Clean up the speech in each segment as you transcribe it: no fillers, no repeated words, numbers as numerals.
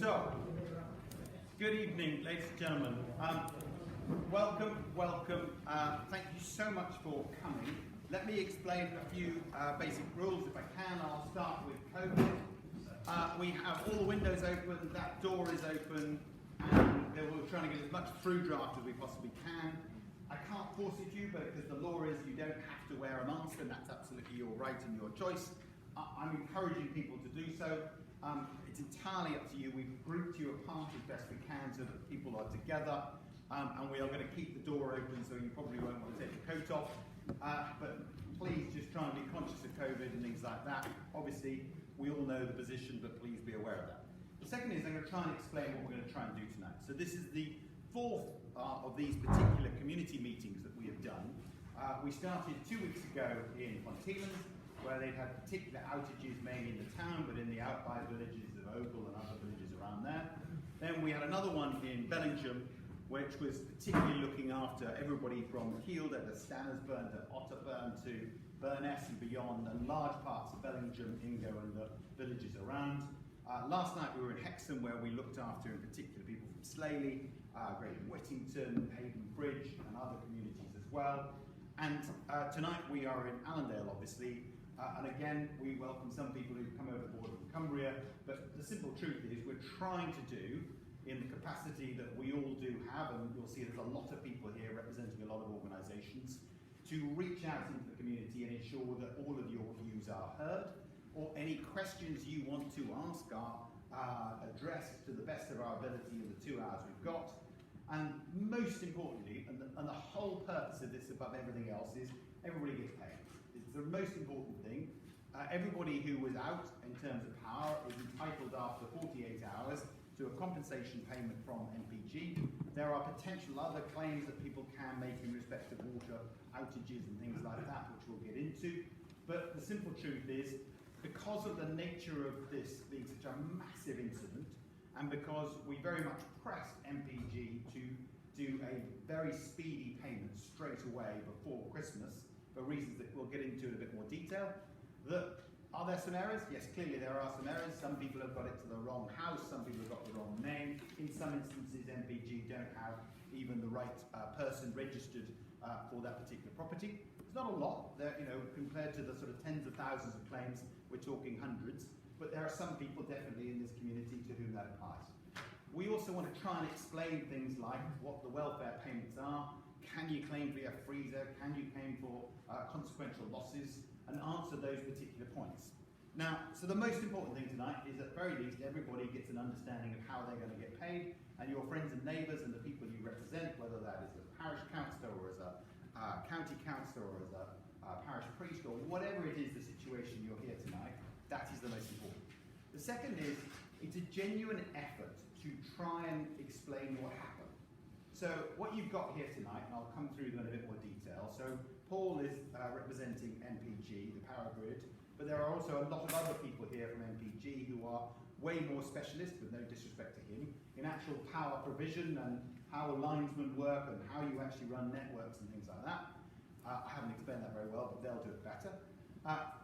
So, good evening, ladies and gentlemen. Welcome. Thank you so much for coming. Let me explain a few basic rules if I can. I'll start with COVID. We have all the windows open, that door is open, and we're trying to get as much through draft as we possibly can. I can't force it you, but because the law is you don't have to wear a mask, and that's absolutely your right and your choice. I'm encouraging people to do so. It's entirely up to you. We've grouped you apart as best we can so that people are together, and we are going to keep the door open, so you probably won't want to take your coat off. But please just try and be conscious of COVID and things like that. Obviously, we all know the position, but please be aware of that. The second is I'm going to try and explain what we're going to try and do tonight. So this is the fourth of these particular community meetings that we have done. We started 2 weeks ago in Untitled, where they'd had particular outages mainly in the town, but in the outby villages of Ogle and other villages around there. Then we had another one in Bellingham, which was particularly looking after everybody from Kielder to Stannersburn to Otterburn to Burness and beyond, and large parts of Bellingham, Ingo and the villages around. Last night we were in Hexham, where we looked after in particular people from Slaley, Great Whittington, Hayden Bridge and other communities as well. And tonight we are in Allendale, obviously. And again, we welcome some people who've come over the border from Cumbria, but the simple truth is we're trying to do, in the capacity that we all do have, and you'll see there's a lot of people here representing a lot of organisations, to reach out into the community and ensure that all of your views are heard, or any questions you want to ask are addressed to the best of our ability in the 2 hours we've got. And most importantly, and the whole purpose of this above everything else is everybody gets paid. It's the most important thing. Everybody who was out in terms of power is entitled after 48 hours to a compensation payment from MPG. There are potential other claims that people can make in respect of water outages and things like that, which we'll get into. But the simple truth is, because of the nature of this being such a massive incident, and because we very much pressed MPG to do a very speedy payment straight away before Christmas, for reasons that we'll get into in a bit more detail. Are there some errors? Yes, clearly there are some errors. Some people have got it to the wrong house, some people have got the wrong name. In some instances, MPG don't have even the right person registered for that particular property. It's not a lot, compared to the sort of tens of thousands of claims, we're talking hundreds, but there are some people definitely in this community to whom that applies. We also want to try and explain things like what the welfare payments are. Can you claim via freezer? Can you claim for consequential losses? And answer those particular points. Now, so the most important thing tonight is at the very least everybody gets an understanding of how they're going to get paid, and your friends and neighbours and the people you represent, whether that is a parish councillor or as a county councillor or as a parish priest or whatever it is the situation you're here tonight, that is the most important. The second is it's a genuine effort to try and explain what happened. So what you've got here tonight, and I'll come through them in a bit more detail. So Paul is representing MPG, the power grid, but there are also a lot of other people here from MPG who are way more specialist, with no disrespect to him, in actual power provision and how linesmen work and how you actually run networks and things like that. I haven't explained that very well, but they'll do it better.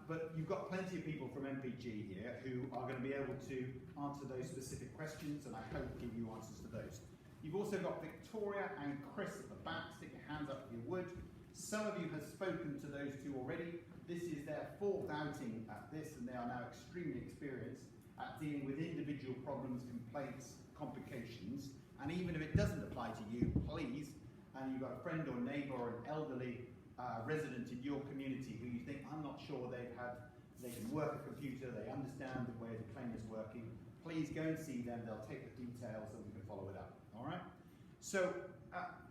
But you've got plenty of people from MPG here who are going to be able to answer those specific questions, and I hope give you answers to those. You've also got Victoria and Chris at the back. Stick your hands up if you would. Some of you have spoken to those two already. This is their fourth outing at this, and they are now extremely experienced at dealing with individual problems, complaints, complications. And even if it doesn't apply to you, please, and you've got a friend or neighbour or an elderly resident in your community who you think, I'm not sure they can work a computer, they understand the way the claim is working, please go and see them. They'll take the details and we can follow it up. All right? So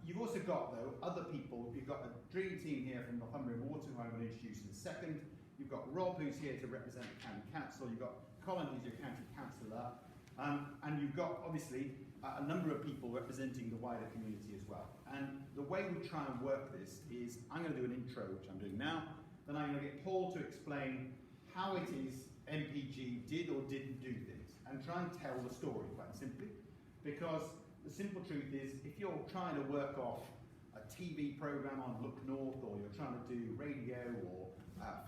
you've also got, though, other people. You've got a dream team here from Northumbrian Water, who I'm going to introduce in a second. You've got Rob, who's here to represent the county council. You've got Colin, who's your county councillor. And you've got, obviously, a number of people representing the wider community as well. And the way we try and work this is I'm going to do an intro, which I'm doing now. Then I'm going to get Paul to explain how it is MPG did or didn't do things, and try and tell the story quite simply. Because the simple truth is, if you're trying to work off a TV program on Look North, or you're trying to do radio or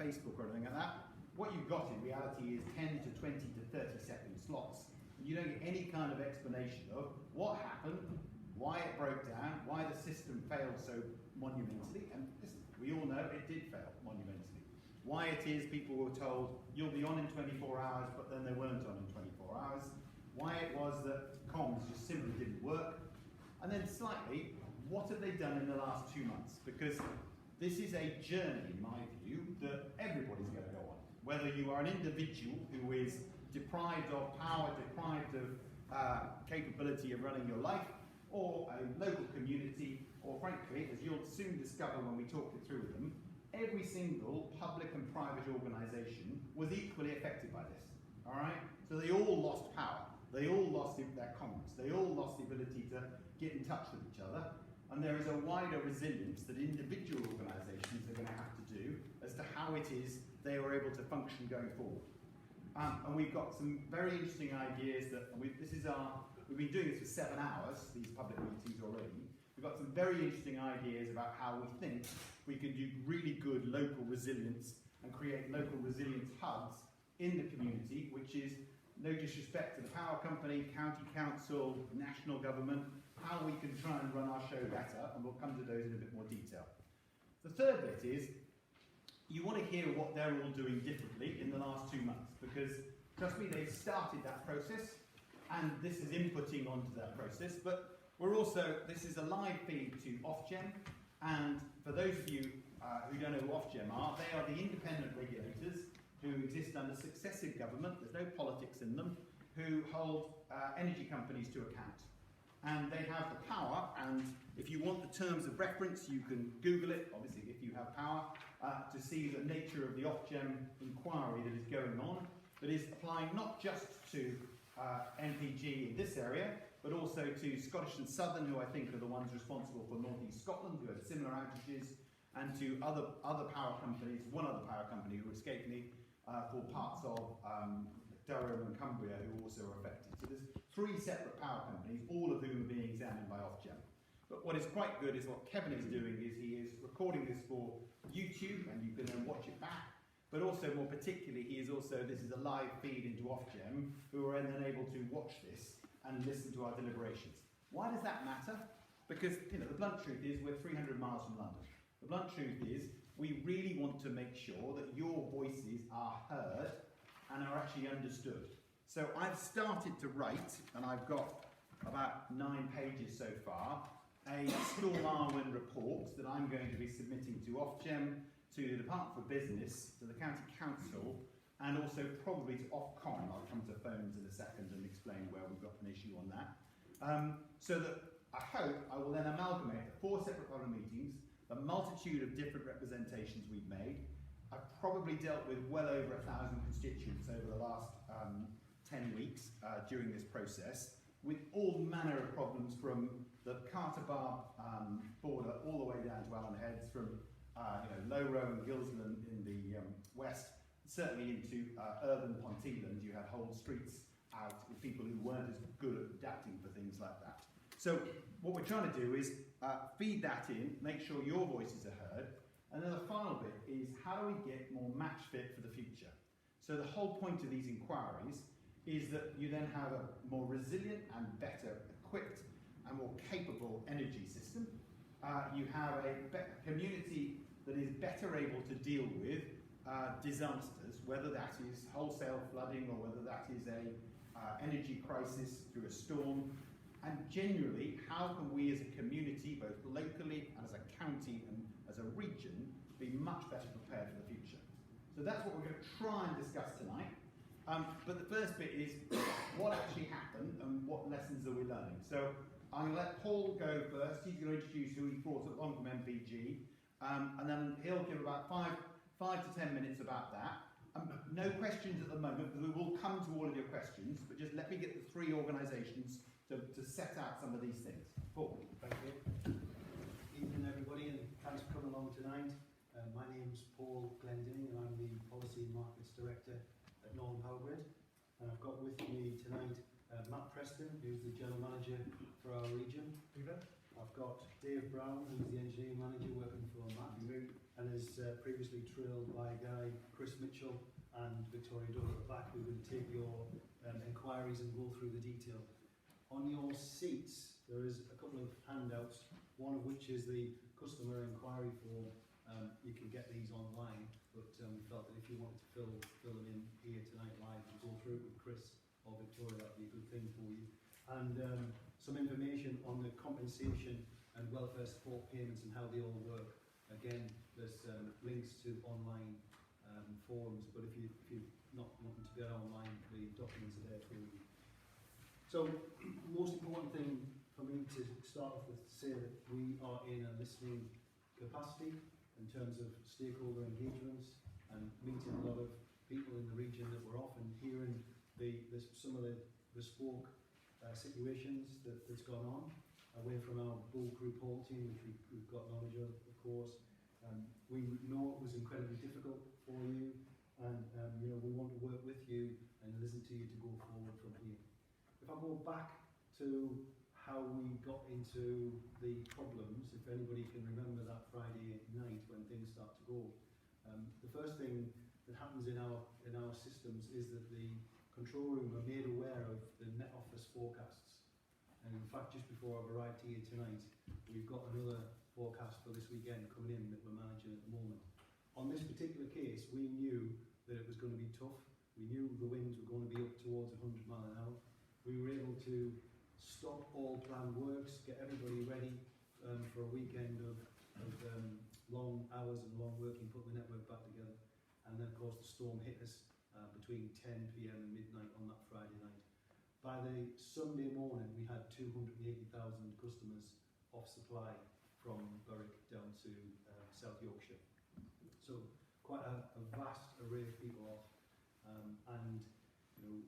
Facebook or anything like that, what you've got in reality is 10 to 20 to 30 second slots You don't get any kind of explanation of what happened, why it broke down, why the system failed so monumentally, and listen, we all know it did fail monumentally. Why it is people were told, you'll be on in 24 hours, but then they weren't on in 24 hours. Why it was that comms just simply didn't work. And then slightly, what have they done in the last 2 months? Because this is a journey, in my view, that everybody's going to go on. Whether you are an individual who is deprived of power, deprived of capability of running your life, or a local community, or frankly, as you'll soon discover when we talk it through with them, every single public and private organisation was equally affected by this. All right? So they all lost power. They all lost their commerce. They all lost the ability to get in touch with each other. And there is a wider resilience that individual organisations are going to have to do as to how it is they were able to function going forward. And we've got some very interesting ideas that we've been doing this for 7 hours, these public meetings already. We've got some very interesting ideas about how we think we can do really good local resilience and create local resilience hubs in the community, which is no disrespect to the power company, county council, national government, how we can try and run our show better, and we'll come to those in a bit more detail. The third bit is, you want to hear what they're all doing differently in the last 2 months, because, trust me, they've started that process, and this is inputting onto that process, but this is a live feed to Ofgem, and for those of you who don't know who Ofgem are, they are the independent regulators who exist under successive government, there's no politics in them, who hold energy companies to account. And they have the power, and if you want the terms of reference, you can Google it, obviously if you have power, to see the nature of the Ofgem inquiry that is going on, that is applying not just to NPG in this area, but also to Scottish and Southern, who I think are the ones responsible for North East Scotland, who had similar outages, and to other power companies, one other power company who escaped me, for parts of Durham and Cumbria, who also are affected. So there's 3 separate power companies, all of whom are being examined by Ofgem. But what is quite good is what Kevin is doing is he is recording this for YouTube, and you can then watch it back. But also, more particularly, this is a live feed into Ofgem, who are then able to watch this and listen to our deliberations. Why does that matter? Because, the blunt truth is we're 300 miles from London. The blunt truth is we really want to make sure that your voices are heard and are actually understood. So I've started to write, and I've got about 9 pages so far, a Storm Arwen report that I'm going to be submitting to Ofgem, to the Department for Business, to the County Council, and also probably to Ofcom. I'll come to phones in a second and explain where we've got an issue on that. So that I hope I will then amalgamate the 4 separate public meetings, the multitude of different representations we've made. I've probably dealt with well over 1,000 constituents over the last 10 weeks during this process, with all manner of problems from the Carter Bar border all the way down to Allen Heads, from Lowrow and Gilsland in the west, certainly into urban Ponteland. You had whole streets out with people who weren't as good at adapting for things like that. So what we're trying to do is feed that in, make sure your voices are heard, and then the final bit is how do we get more match fit for the future? So the whole point of these inquiries is that you then have a more resilient and better equipped and more capable energy system. You have a community that is better able to deal with disasters, whether that is wholesale flooding or whether that is a energy crisis through a storm. And generally, how can we as a community, both locally and as a county and as a region, be much better prepared for the future? So that's what we're going to try and discuss tonight. But the first bit is what actually happened and what lessons are we learning. So I'm going to let Paul go first. He's going to introduce who he brought along from MPG, and then he'll give about 5 to 10 minutes about that. No questions at the moment, because we will come to all of your questions, but just let me get the 3 organisations to set out some of these things. Paul. Thank you. Evening everybody, and thanks for coming along tonight. My name's Paul Glendinning, and I'm the Policy and Markets Director at Northern Power Grid. And I've got with me tonight Matt Preston, who's the General Manager for our region. I've got Dave Brown, who's the Engineering Manager working for Matt, and is previously trailed by a guy, Chris Mitchell, and Victoria Doyle at the back, who are going to take your inquiries and go through the detail. On your seats, there is a couple of handouts, one of which is the customer inquiry form. You can get these online, but we felt that if you wanted to fill them in here tonight live and go through it with Chris or Victoria, that would be a good thing for you. And some information on the compensation and welfare support payments and how they all work. Again, there's links to online forums, but if you're not wanting to go online, the documents are there for you. So, most important thing for me to start off with, to say that we are in a listening capacity in terms of stakeholder engagements and meeting a lot of people in the region that we're often hearing some of the bespoke situations that's gone on away from our bulk reporting, which we've got knowledge of course. We know it was incredibly difficult for you, and we want to work with you and listen to you to go forward from here. If I go back to how we got into the problems, if anybody can remember that Friday night when things start to go, the first thing that happens in our systems is that the control room are made aware of the Met Office forecasts. And in fact, just before I've arrived here tonight, we've got another forecast for this weekend coming in that we're managing at the moment. On this particular case, we knew that it was going to be tough. We knew the winds were going to be up towards 100 miles an hour. We were able to stop all planned works, get everybody ready for a weekend of long hours and long working, put the network back together. And then of course the storm hit us between 10 PM and midnight on that Friday night. By the Sunday morning, we had 280,000 customers off supply from Berwick down to South Yorkshire. So quite a vast array of people off. And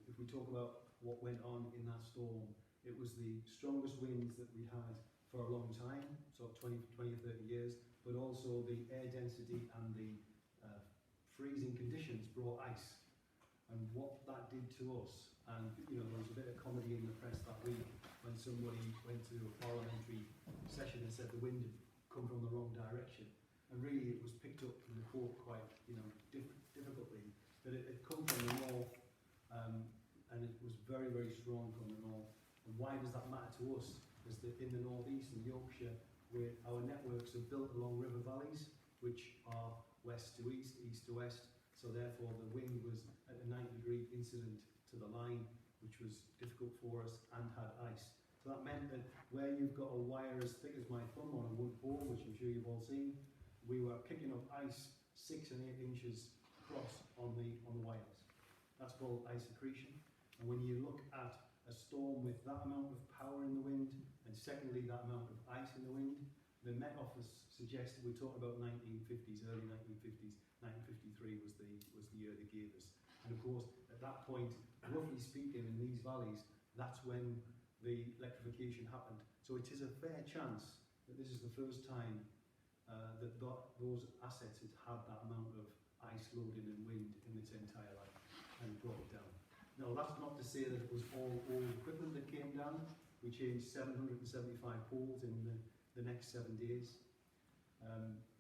if we talk about what went on in that storm, it was the strongest winds that we had for a long time, so 20 or 30 years, but also the air density and the freezing conditions brought ice. And what that did to us, and there was a bit of comedy in the press that week when somebody went to a parliamentary session and said the wind had come from the wrong direction. And really it was picked up in the court quite difficultly, that it had come from the north, and it was very, very strong from the north. And why does that matter to us? Is that in the northeast, in Yorkshire, where our networks are built along river valleys, which are west to east, east to west, so therefore the wind was at a 90-degree incident to the line, which was difficult for us and had ice. So that meant that where you've got a wire as thick as my thumb on a wood pole, which I'm sure you've all seen, we were picking up ice 6 and 8 inches across on the wires. That's called ice accretion. And when you look at a storm with that amount of power in the wind, and secondly that amount of ice in the wind, the Met Office suggested, we're talking about 1950s, early 1950s, 1953 was the year they gave us. And of course, at that point, roughly speaking, in these valleys, that's when the electrification happened. So it is a fair chance that this is the first time that those assets had had that amount of ice loading and wind in its entire life, and brought it down. Now, that's not to say that it was all old equipment that came down. We changed 775 poles in the next 7 days.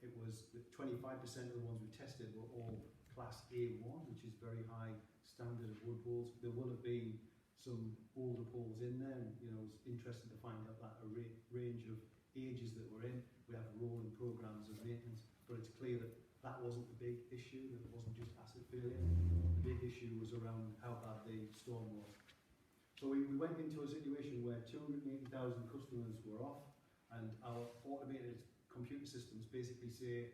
It was 25% of the ones we tested were all class A1, which is very high standard of wood poles. There will have been some older poles in there, and it was interesting to find out that a range of ages that we're in. We have rolling programs of maintenance, but it's clear that that wasn't the big issue, that it wasn't just asset failure. The big issue was around how bad the storm was. So we went into a situation where 280,000 customers were off, and our automated computer systems basically say,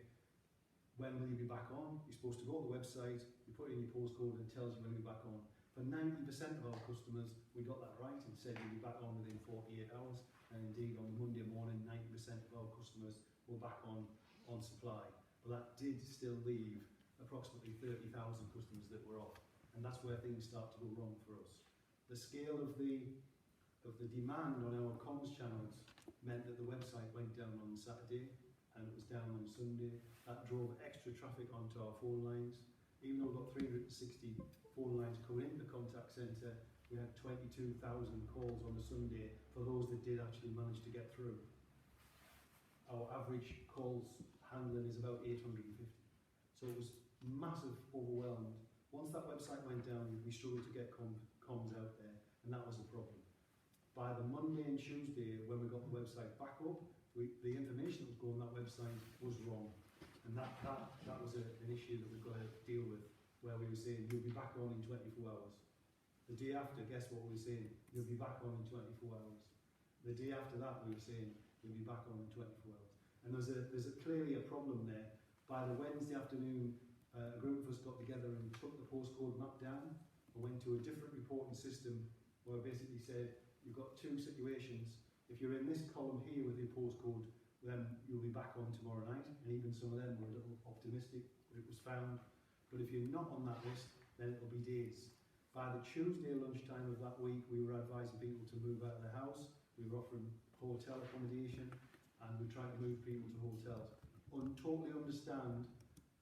when will you be back on? You're supposed to go to the website, you put in your postcode and it tells you when you're back on. For 90% of our customers, we got that right and said you'll be back on within 48 hours. And indeed, on Monday morning, 90% of our customers were back on supply. But that did still leave approximately 30,000 customers that were off. And that's where things start to go wrong for us. The scale of the demand on our comms channels meant that the website went down on Saturday and it was down on Sunday. That drove extra traffic onto our phone lines. Even though we've got 360 phone lines coming into the contact centre, we had 22,000 calls on a Sunday for those that did actually manage to get through. Our average calls handling is about 850. So it was massive, overwhelmed Once that website went down, we struggled to get comms out there, and that was a problem. By the Monday and Tuesday, when we got the website back up, the information that was going on that website was wrong. And that was an issue that we've got to deal with, where we were saying, you'll be back on in 24 hours. The day after, guess what we were saying? You'll be back on in 24 hours. The day after that, we were saying, you'll be back on in 24 hours. And there's clearly a problem there. By the Wednesday afternoon, a group of us got together and took the postcode map down and went to a different reporting system where we basically said, you've got two situations. If you're in this column here with your postcode, then you'll be back on tomorrow night. And even some of them were a little optimistic that it was found. But if you're not on that list, then it'll be days. By the Tuesday lunchtime of that week, we were advising people to move out of their house. We were offering hotel accommodation, and we were trying to move people to hotels. Totally understand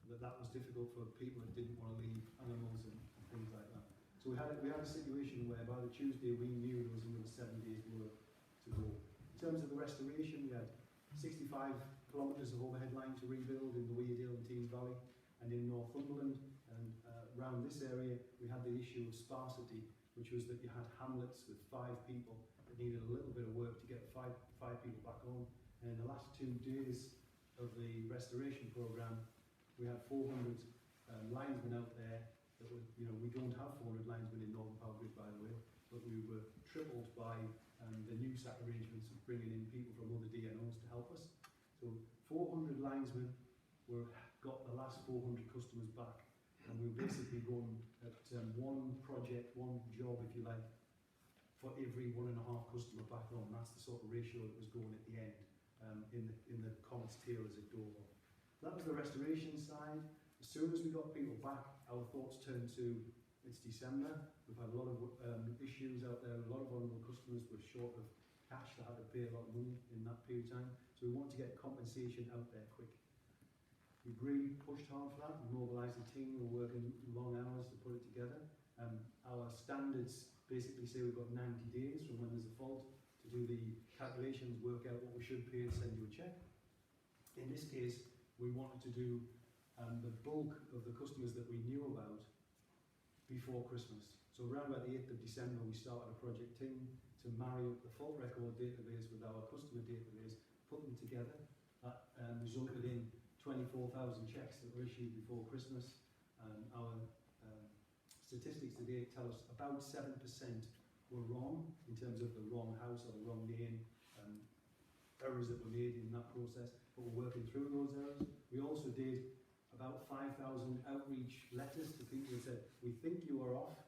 that was difficult for people that didn't want to leave animals and things like that. So we had a situation where by the Tuesday we knew there was another 7 days work to go. In terms of the restoration, we had 65 kilometres of overhead line to rebuild in the Weardale and Tees Valley, and in Northumberland and around this area we had the issue of sparsity, which was that you had hamlets with 5 people that needed a little bit of work to get five people back on. And in the last 2 days of the restoration programme, we had 400 linesmen out there. That were, we don't have 400 linesmen in Northern Power Grid, by the way, but we were tripled by the new SAC arrangements of bringing in people from other DNOs to help us. So 400 linesmen got the last 400 customers back, and we were basically going at one project, one job, if you like, for every 1.5 customer back on. That's the sort of ratio that was going at the end in the Comet's tail as it drove on. That was the restoration side. As soon as we got people back, our thoughts turned to, it's December, we've had a lot of issues out there, a lot of vulnerable customers were short of cash, that had to pay a lot of money in that period of time, so we wanted to get compensation out there quick. We've really pushed hard for that, we mobilised a team, we're working long hours to put it together. Our standards basically say we've got 90 days from when there's a fault to do the calculations, work out what we should pay and send you a cheque. In this case, we wanted to do the bulk of the customers that we knew about before Christmas. So around about the 8th of December, we started a project team to marry up the fault record database with our customer database, put them together. That resulted in 24,000 cheques that were issued before Christmas. Our statistics today tell us about 7% were wrong in terms of the wrong house or the wrong name, errors that were made in that process, but we're working through those errors. We also did about 5,000 outreach letters to people who said, we think you are off,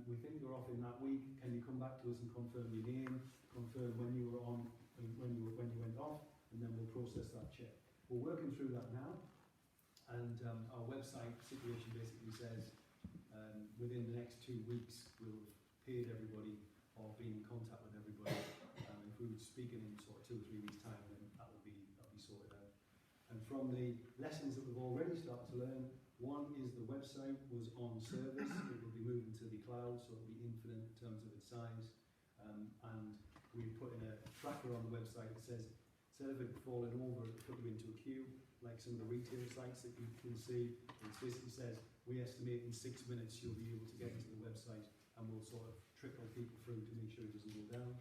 we think you're off in that week, can you come back to us and confirm your name, confirm when you were on, when you went off, and then we'll process that check. We're working through that now, and our website situation basically says within the next 2 weeks we'll have paid everybody or been in contact with everybody. If we were speaking in sort of 2 or 3 weeks' time, then that'll be sorted out. And from the lessons that we've already started to learn, one is the website was on service. It will be moving to the cloud, so it'll be infinite in terms of its size. And we put in a tracker on the website that says, instead of it falling over, it put you into a queue, like some of the retail sites that you can see. It basically says, we estimate in 6 minutes you'll be able to get into the website, and we'll sort of trickle people through to make sure it doesn't go down.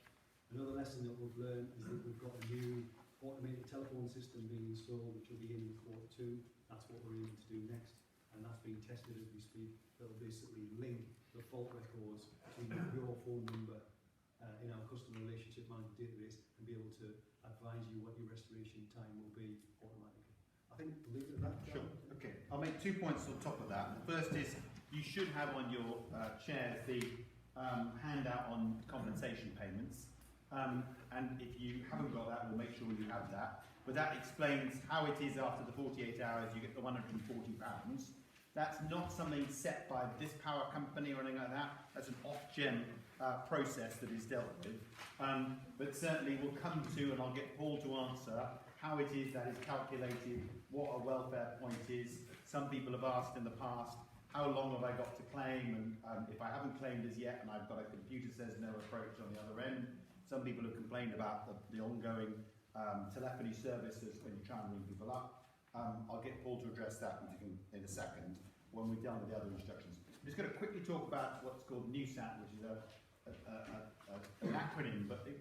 Another lesson that we've learned is that we've got a new automated telephone system being installed, which will be in Q2. That's what we're aiming to do next, and that's being tested as we speak. That'll basically link the fault records between your phone number in our customer relationship management database and be able to advise you what your restoration time will be automatically. I think we'll leave it at that. Sure. Okay. I'll make 2 points on top of that. The first is you should have on your chairs the handout on compensation payments. And if you haven't got that, we'll make sure you have that. But that explains how it is after the 48 hours you get the £140. That's not something set by this power company or anything like that. That's an off-gem process that is dealt with. But certainly we'll come to, and I'll get Paul to answer, how it is that is calculated, what a welfare point is. Some people have asked in the past, how long have I got to claim? And if I haven't claimed as yet and I've got a computer says no approach on the other end, some people have complained about the ongoing telephony services when you try and ring people up. I'll get Paul to address that in a second. when we're done with the other instructions. I'm just going to quickly talk about what's called NewSat, which is an acronym, but it's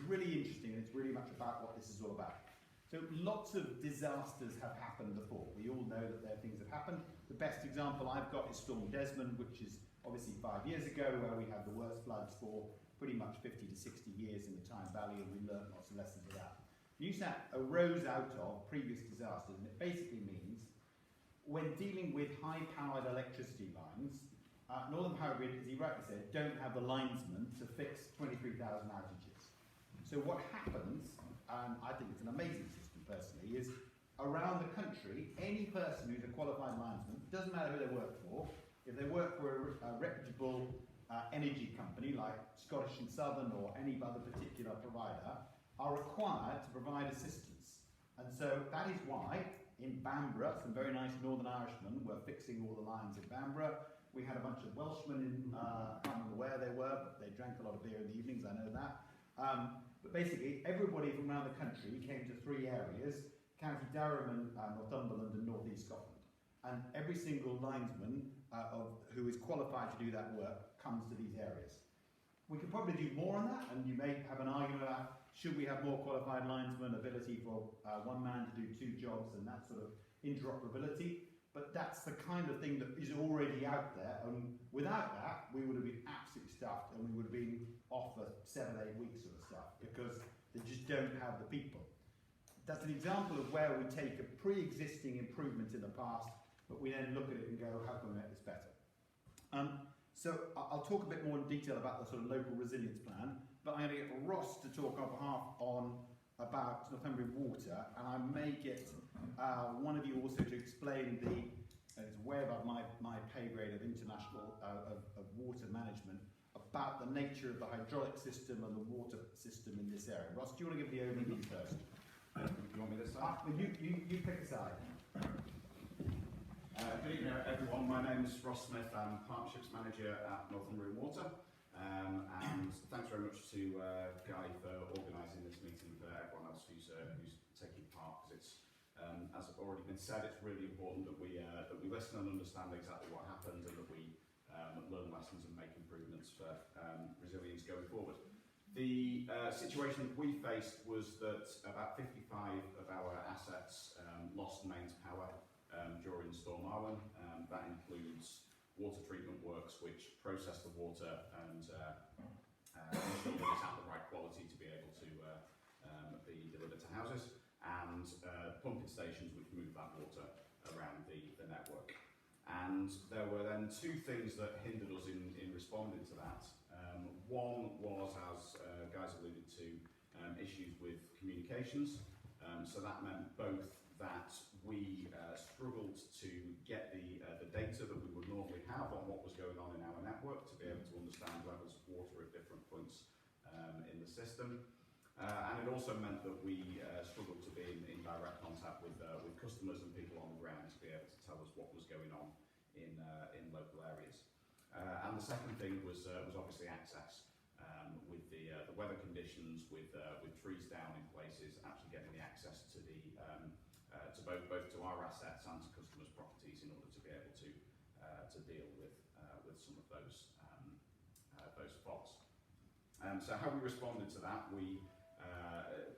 really interesting, and it's really much about what this is all about. So lots of disasters have happened before. We all know that there are things that happen. The best example I've got is Storm Desmond, which is obviously 5 years ago, where we had the worst floods for pretty much 50 to 60 years in the Tyne Valley, and we learned lots of lessons of that. NewSat arose out of previous disasters, and it basically means when dealing with high-powered electricity lines, Northern Power Grid, as he rightly said, don't have the linesmen to fix 23,000 outages. So what happens, I think it's an amazing system personally, is around the country, any person who's a qualified linesman, doesn't matter who they work for, if they work for a reputable energy company like Scottish and Southern or any other particular provider, are required to provide assistance. And so that is why in Bamborough, some very nice Northern Irishmen were fixing all the lines in Bamborough. We had a bunch of Welshmen in, I can't remember where they were, but they drank a lot of beer in the evenings, I know that. But basically, everybody from around the country came to 3 areas, County Durham and Northumberland and North East Scotland. And every single linesman who is qualified to do that work comes to these areas. We could probably do more on that, and you may have an argument about should we have more qualified linesmen, ability for one man to do 2 jobs and that sort of interoperability. But that's the kind of thing that is already out there, and without that, we would have been absolutely stuffed, and we would have been off for 7, 8 weeks sort of stuff, because they just don't have the people. That's an example of where we take a pre-existing improvement in the past, but we then look at it and go, how can we make this better? So I'll talk a bit more in detail about the sort of local resilience plan, but I'm going to get Ross to talk on behalf about Northumbrian Water, and I may get one of you also to explain it's way above my pay grade of international of water management, about the nature of the hydraulic system and the water system in this area. Ross, do you want to give the overview first? You want me this side? You pick a side. Good evening, everyone. My name is Ross Smith. I'm Partnerships Manager at Northumbrian Water. And thanks very much to Guy for organising this meeting, for everyone else who's taking part, because it's, as already been said, it's really important that we listen and understand exactly what happened, and that we learn lessons and make improvements for resilience going forward. The situation that we faced was that about 55 of our assets lost mains power during Storm Arwen. That includes water treatment works which process the water and ensure that it's at the right quality to be able to be delivered to houses, and pumping stations which move that water around the network. And there were then 2 things that hindered us in responding to that. One was, as guys alluded to, issues with communications. So that meant both that we struggled to get the data that we would normally have on what was going on in our network to be able to understand levels of water at different points in the system. And it also meant that we struggled to be in direct contact with customers and people on the ground to be able to tell us what was going on in local areas. And the second thing was obviously access. With the weather conditions, with trees down in places, actually getting the access to both to our assets and to customers' properties in order to be able to deal with some of those faults. So how we responded to that, we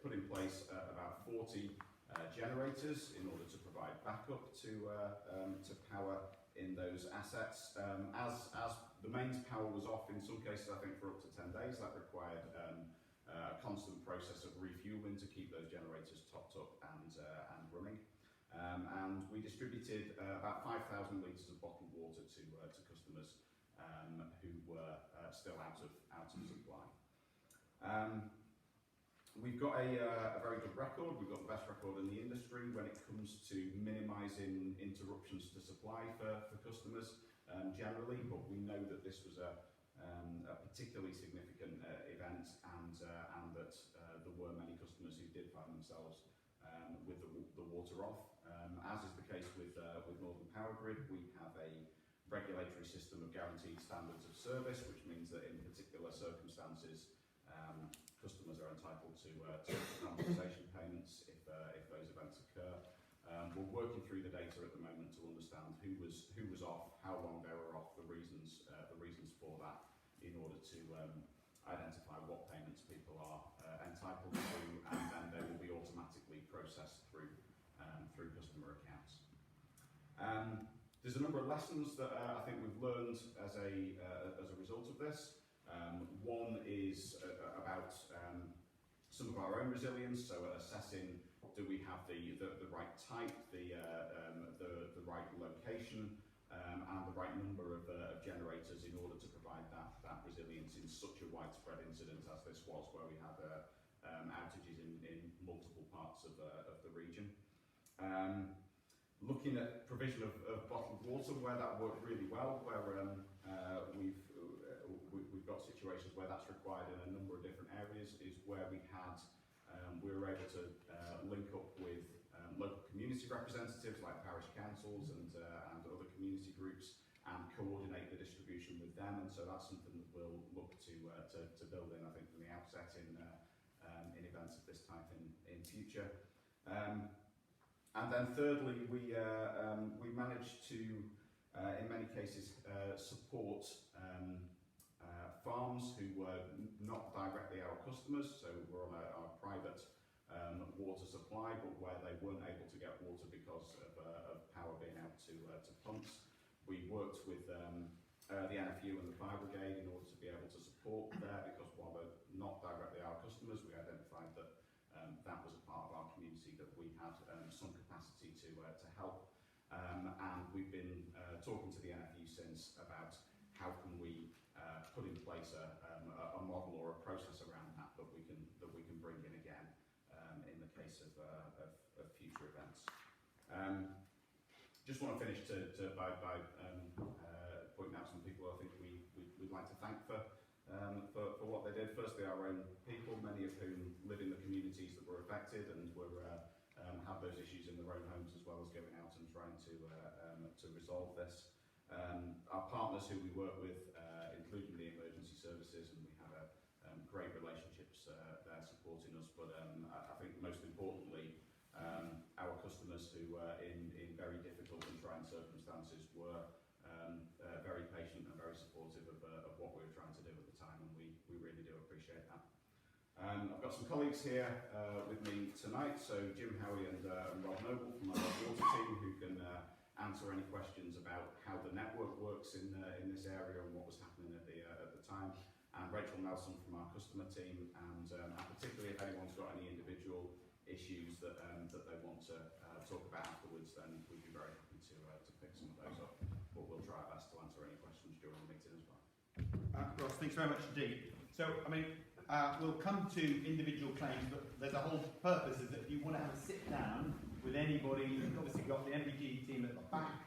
put in place about 40 generators in order to provide backup to power in those assets. As the mains power was off in some cases, I think for up to 10 days, that required a constant process of refueling to keep those generators topped up and running. And we distributed about 5,000 litres of bottled water to customers who were still out of supply. We've got a very good record. We've got the best record in the industry when it comes to minimising interruptions to supply for customers generally, but we know that this was a particularly significant event, and that there were many customers who did find themselves with the water off. As is the case with Northern Power Grid, we have a regulatory system of guaranteed standards of service, which means that in particular circumstances customers are entitled to compensation payments if those events occur. We're working through the data at the moment to understand who who was off, how long they were off, the reasons for that, in order to identify what payments people are entitled to, and then they will be automatically processed through customer accounts. There's a number of lessons that I think we've learned as a result of this. One is about some of our own resilience, so assessing, do we have the right type, the right location, and the right number of generators in order to provide that resilience in such a widespread incident as this was, where we had outages in multiple parts of the region. Looking at provision of bottled water, where that worked really well, where we've got situations where that's required in a number of different areas, is where we were able to link up with local community representatives like parish councils and other community groups, and coordinate the distribution with them. And so that's something that we'll look to build in, I think, from the outset in events of this type in future. And then thirdly, we managed to, in many cases, support farms who were not directly our customers, so we're on our private water supply, but where they weren't able to get water because of power being out to pumps. We worked with the NFU and the fire brigade in order to be able to support there, because while they're not directly our customers, we identified that that was a part of our community that we had some capacity to help. And we've been talking to the NFU since about how can we put in place a model or a process around that we can bring in again in the case of future events. Just want to finish by pointing out some people I think we'd like to thank for what they did. Firstly, our own people, many of whom live in the communities that were affected and have those issues in their own homes, as well as going out and trying to resolve this. Our partners who we work with, including the emergency services, and we have great relationships there supporting us. But I think most importantly, our customers who in very difficult and trying circumstances were very patient and very supportive of what we were trying to do at the time, and we really do appreciate that. I've got some colleagues here with me tonight, so Jim Howie and Rob Noble from our water team, who can answer any questions about how the network works in this area and what was happening at the time, and Rachel Nelson from our customer team, and particularly if anyone's got any individual issues that they want to talk about afterwards, then we'd be very happy to pick some of those up, but we'll try our best to answer any questions during the meeting as well. Ross, thanks very much indeed. So, I mean, we'll come to individual claims, but there's a whole purpose is that if you want to have a sit down with anybody, you've obviously got the MPG team at the back,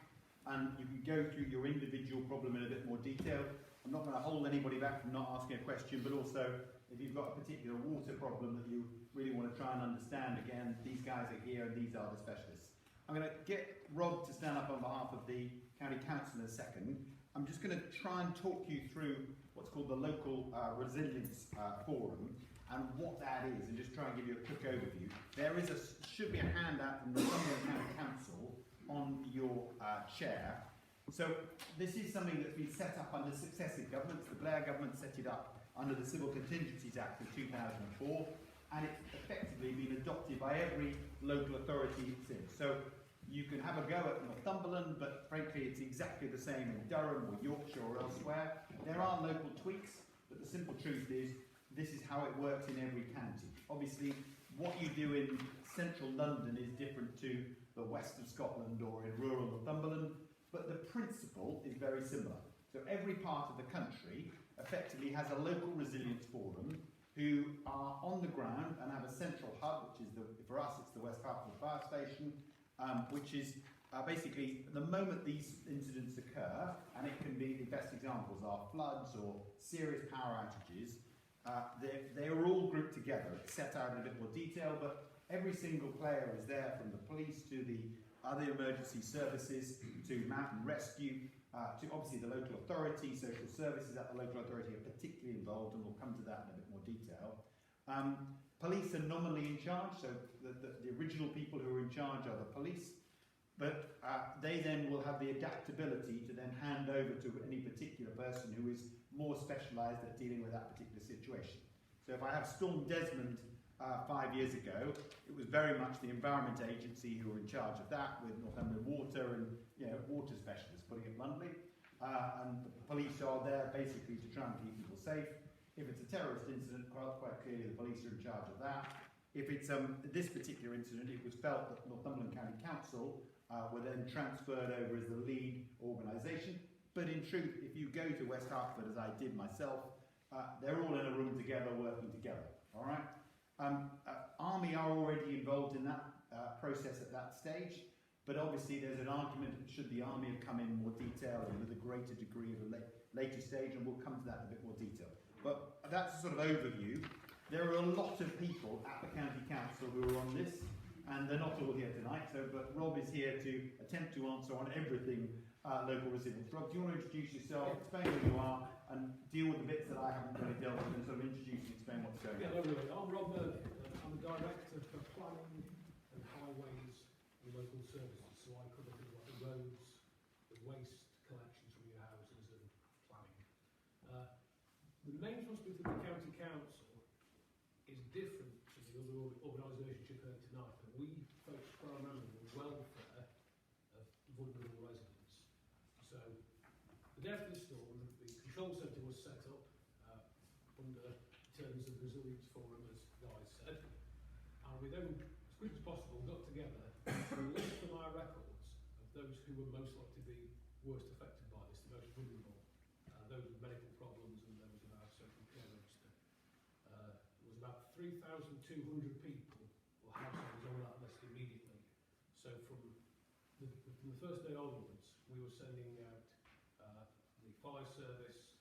and you can go through your individual problem in a bit more detail. I'm not going to hold anybody back from not asking a question, but also if you've got a particular water problem that you really want to try and understand, again, these guys are here and these are the specialists. I'm going to get Rob to stand up on behalf of the County Council in a second. I'm just going to try and talk you through what's called the Local Resilience Forum and what that is, and just try and give you a quick overview. There should be a handout from the Northumberland County Council on your chair. So this is something that's been set up under successive governments. The Blair government set it up under the Civil Contingencies Act of 2004, and it's effectively been adopted by every local authority since. So you can have a go at Northumberland, but frankly it's exactly the same in Durham or Yorkshire or elsewhere. There are local tweaks, but the simple truth is this is how it works in every county. Obviously, what you do in central London is different to the west of Scotland or in rural Northumberland, but the principle is very similar. So every part of the country effectively has a local resilience forum who are on the ground and have a central hub, which is, for us, it's the West Hartford Fire Station, which is basically the moment these incidents occur, and it can be, the best examples are floods or serious power outages, they are all grouped together. It's set out in a bit more detail, but every single player is there, from the police to the other emergency services to mountain rescue, to obviously the local authority. Social services at the local authority are particularly involved, and we'll come to that in a bit more detail. Police are nominally in charge, so the original people who are in charge are the police. But they then will have the adaptability to then hand over to any particular person who is more specialised at dealing with that particular situation. So if I have Storm Desmond 5 years ago, it was very much the Environment Agency who were in charge of that, with Northumberland Water and water specialists, putting it bluntly. And the police are there basically to try and keep people safe. If it's a terrorist incident, quite clearly the police are in charge of that. If it's this particular incident, it was felt that Northumberland County Council were then transferred over as the lead organisation. But in truth, if you go to West Hertford, as I did myself, they're all in a room together, working together. All right. Army are already involved in that process at that stage, but obviously there's an argument should the Army have come in more detail and with a greater degree of a later stage, and we'll come to that in a bit more detail. But that's a sort of overview. There are a lot of people at the County Council who are on this, and they're not all here tonight, but Rob is here to attempt to answer on everything local resilience. Rob, do you want to introduce yourself, explain who you are, and deal with the bits that I haven't really dealt with, and sort of introduce and explain what's going on? Hello everyone, I'm Rob Murphy. I'm the Director for Planning and Highways and Local Services, so I cover things like the roads, the waste collections from your houses and planning. The main responsibility of the County Council is different to the other organisations you've heard tonight, but we focus primarily on the welfare of vulnerable residents. So, the day after the storm, the control centre was set up under terms of resilience forum, as Guy said, and we then, as quick as possible, got together a list from our records of those who were most likely to be worst affected by this, the most vulnerable, those with medical problems and those in our social care register. There was about 3,200 people or households on that list immediately. So from the first day onwards, we were sending out the fire service,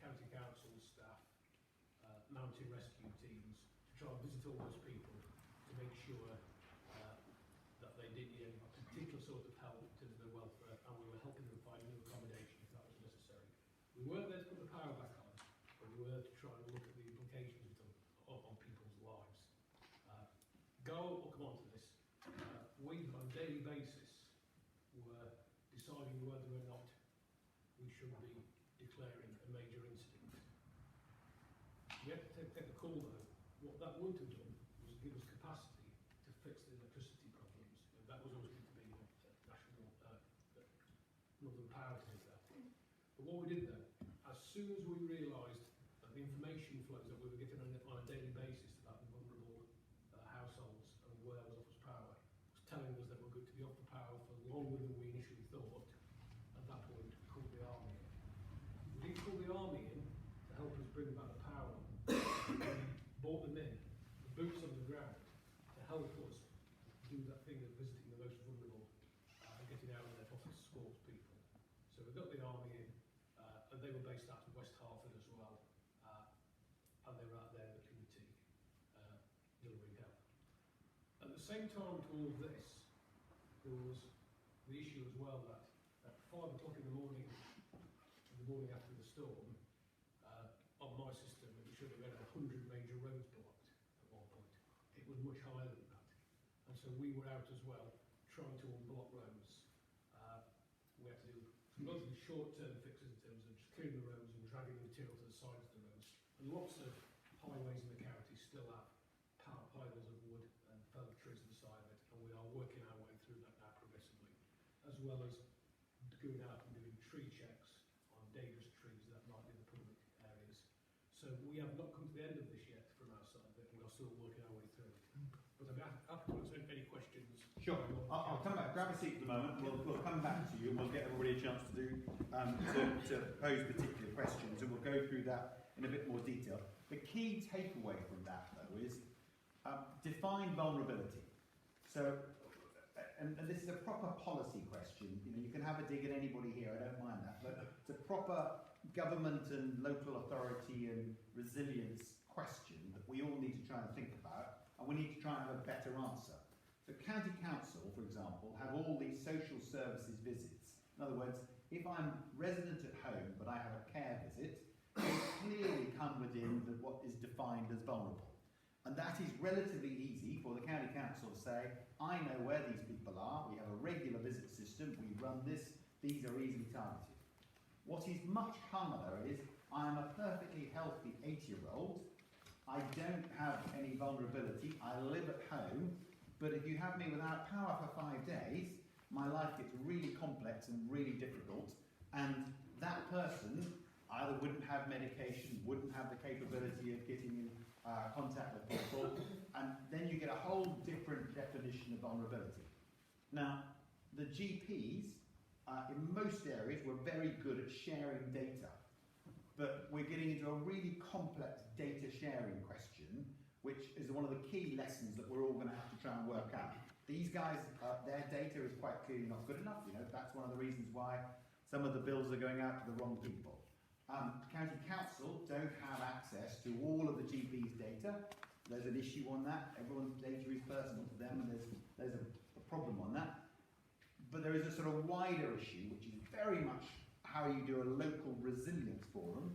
county council staff, mountain rescue teams to try and visit all those people to make sure that they didn't need any particular sort of help in terms of their welfare, and we were helping them find new accommodation if that was necessary. We weren't there to put the power back on, but we were to try and look at the implications of them on people's lives. Go will come on to this. We, on a daily basis, were deciding whether or not we should be declaring a major incident. We had to take the call though. What that would have done was give us capacity to fix the electricity problems. And that was always going to be national, Northern Power to do that. But what we did then, as soon as we realised that the information flows that we were getting on a daily basis about the vulnerable households and where there was off power, was telling us that we're going to be off the power for longer than we initially thought, at that point we called the Army in. We didn't call the Army in to help us bring back the power on. We brought them in, the boots on the ground, to help us do that thing of visiting the most vulnerable and getting out there to offer support to people. So we got the Army in, and they were based out of West Hertford as well, and they were out there in the community delivering help. At the same time to all of this, there was the issue as well that at 5 o'clock in the morning after the storm, on my system it showed that we had 100 major roads blocked at one point. It was much higher than that. And so we were out as well, trying to unblock roads. We had to do some relatively short-term fixes in terms of just clearing the roads and dragging the material to the sides of the roads. And lots of highways in the county still have piles of wood and felled trees on the side of it, and we are working our way through that now progressively, as well as going out and doing tree checks on dangerous trees that might be in the public areas. So we have not come to the end of this yet from our side, but we are still working our way through it. But I'm happy to answer any questions. Sure. I'll come back. Grab a seat for the moment. We'll come back to you, and we'll get everybody a chance to to pose particular questions, and we'll go through that in a bit more detail. The key takeaway from that, though, is define vulnerability. So, and this is a proper policy question. You can have a dig at anybody here. I don't mind that, but it's a proper government and local authority and resilience question that we all need to try and think about, and we need to try and have a better answer. So County Council, for example, have all these social services visits. In other words, if I'm resident at home but I have a care visit, they clearly come within what is defined as vulnerable. And that is relatively easy for the county council to say, I know where these people are, we have a regular visit system, we run this, these are easily targeted. What is much harder is, I'm a perfectly healthy 80-year-old, I don't have any vulnerability, I live at home, but if you have me without power for 5 days, my life gets really complex and really difficult, and that person either wouldn't have medication, wouldn't have the capability of getting in contact with people, and then you get a whole different definition of vulnerability. Now, the GPs, in most areas, were very good at sharing data, but we're getting into a really complex data sharing question, which is one of the key lessons that we're all going to have to try and work out. These guys, their data is quite clearly not good enough. You know, that's one of the reasons why some of the bills are going out to the wrong people. County Council don't have access to all of the GP's data. There's an issue on that. Everyone's data is personal to them, and there's a problem on that. But there is a sort of wider issue, which is very much how you do a local resilience forum,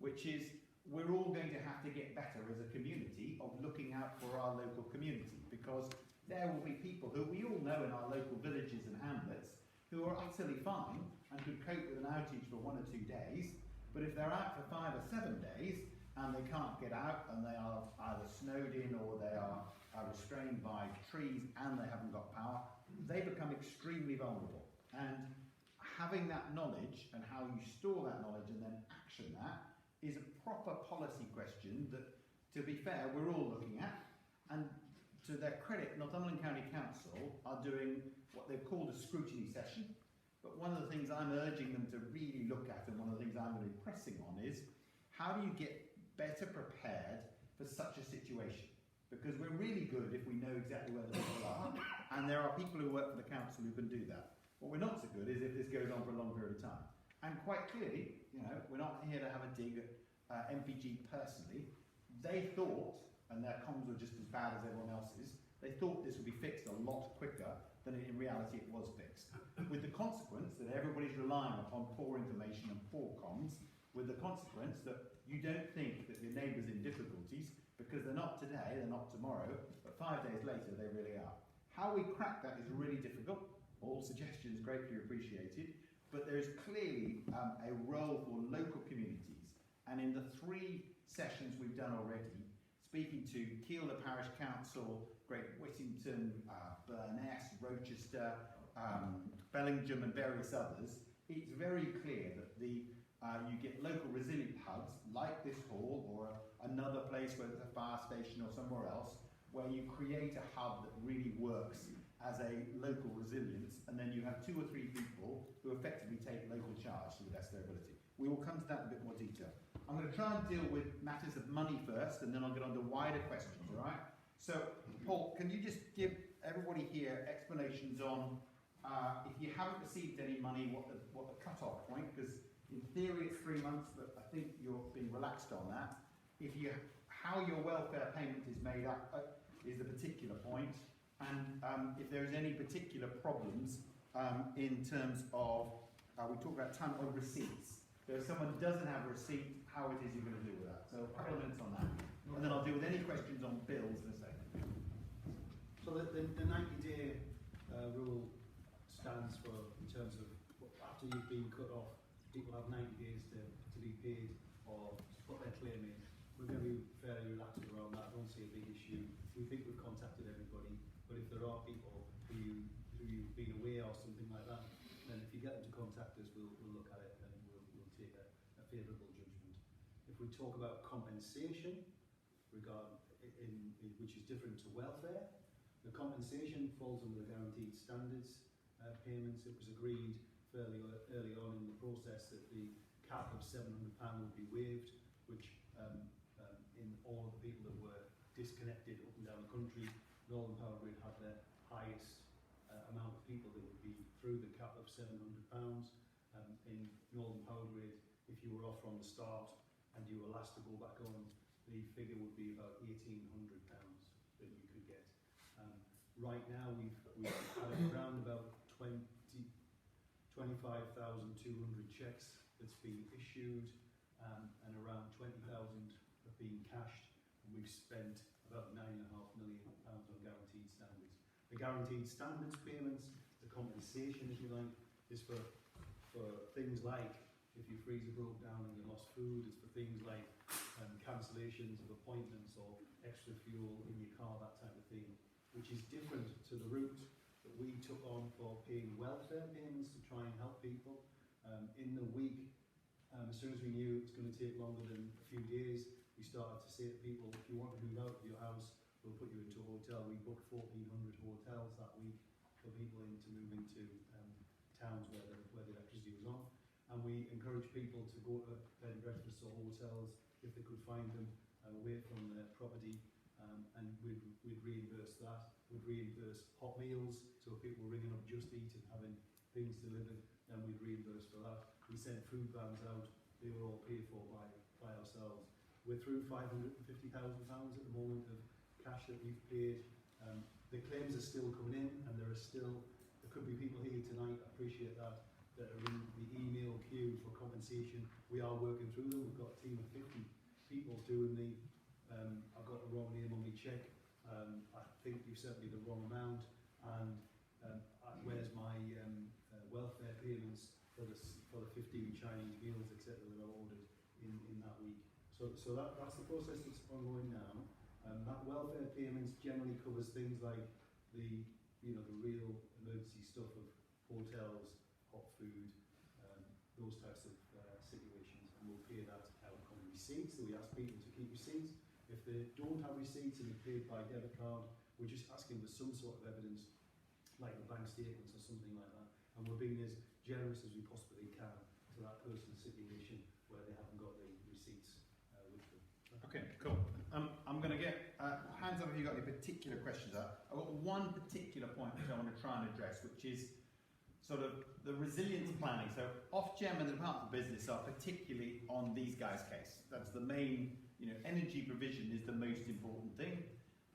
which is we're all going to have to get better as a community of looking out for our local community, because there will be people who we all know in our local villages and hamlets who are utterly fine and could cope with an outage for 1 or 2 days, but if they're out for 5 or 7 days and they can't get out and they are either snowed in or they are restrained by trees and they haven't got power, they become extremely vulnerable. And having that knowledge and how you store that knowledge and then action that is a proper policy question that, to be fair, we're all looking at. And to their credit, Northumberland County Council are doing what they've called a scrutiny session. But one of the things I'm urging them to really look at, and one of the things I'm going to be pressing on, is how do you get better prepared for such a situation? Because we're really good if we know exactly where the people are, and there are people who work for the council who can do that. What we're not so good is if this goes on for a long period of time. And quite clearly, you know, we're not here to have a dig at MPG personally. They thought, and their comms were just as bad as everyone else's, they thought this would be fixed a lot quicker than in reality it was fixed. With the consequence that everybody's relying upon poor information and poor comms, with the consequence that you don't think that your neighbour's in difficulties because they're not today, they're not tomorrow, but 5 days later they really are. How we crack that is really difficult. All suggestions gratefully appreciated, but there is clearly a role for local communities. And in the 3 sessions we've done already, speaking to Kielder Parish Council, Great Whittington, Burness, Rochester, Bellingham and various others, it's very clear that you get local resilient hubs like this hall or another place where there's a fire station or somewhere else, where you create a hub that really works as a local resilience, and then you have 2 or 3 people who effectively take local charge to the best of their ability. We will come to that in a bit more detail. I'm going to try and deal with matters of money first, and then I'll get on to wider questions, all right? So, Paul, can you just give everybody here explanations on, if you haven't received any money, what the cut-off point, because in theory it's 3 months, but I think you're being relaxed on that. How your welfare payment is made up is the particular point, and if there's any particular problems in terms of, we talked about time of receipts. So if someone doesn't have a receipt, how it is you're going to deal with that. So a couple of minutes on that. And then I'll deal with any questions on bills in a second. So the 90-day rule stands for, in terms of after you've been cut off, people have 90 days to be paid or to put their claim in. We're going to be fairly relaxed around that. I don't see a big issue. We think we've contacted everybody, but if there are people who you've been away or something like that, then if you get them to contact us, we'll look at it and we'll take a favourable judgment. If we talk about compensation, which is different to welfare, the compensation falls under the guaranteed standards payments. It was agreed fairly early on in the process that the cap of £700 would be waived, which in all of the people that were disconnected up and down the country, Northern Power Grid had the highest amount of people that would be through the cap of £700. In Northern Power Grid, if you were off from the start and you were last to go back on, the figure would be about £1,800 that you could get. Right now, we've had around about 25,200 checks that's been issued, and around 20,000 have been cashed. And we've spent about £9.5 million on guaranteed standards. The guaranteed standards payments, the compensation, if you like, is for things like if your freezer broke down and you lost food. It's for things like cancellations of appointments or extra fuel in your car, that type of thing, which is different to the route that we took on for paying welfare payments to try and help people. In the week, as soon as we knew it was going to take longer than a few days, we started to say to people, if you want to move out of your house, we'll put you into a hotel. We booked 1,400 hotels that week for people to move into towns where the electricity was on. And we encouraged people to go to bed and breakfast or hotels if they could find them away from their property, and we'd reimburse that. We'd reimburse hot meals, so if people were ringing up Just Eat and having things delivered, then we'd reimburse for that. We sent food vans out, they were all paid for by ourselves. We're through £550,000 at the moment of cash that we've paid. The claims are still coming in, and there could be people here tonight, I appreciate that are in the email queue for compensation. We are working through them. We've got a team of 50 people doing the, I've got the wrong name on my check. I think you've sent me the wrong amount, and where's my welfare payments for the 15 Chinese meals, etc. that I ordered in that week. So that's the process that's ongoing now. That welfare payments generally covers things like the real emergency stuff of hotels, hot food, those types of situations, and we'll pay that out on receipts. So we ask people to keep receipts. If they don't have receipts and they're paid by debit card, we're just asking for some sort of evidence, like the bank statements or something like that, and we're being as generous as we possibly can to that person's situation where they haven't got the receipts with them. Okay, cool. I'm going to get hands up if you've got any particular questions. I've got one particular point which I want to try and address, which is sort of the resilience planning. So Ofgem and the Department of Business are particularly on these guys' case. That's the main, energy provision is the most important thing,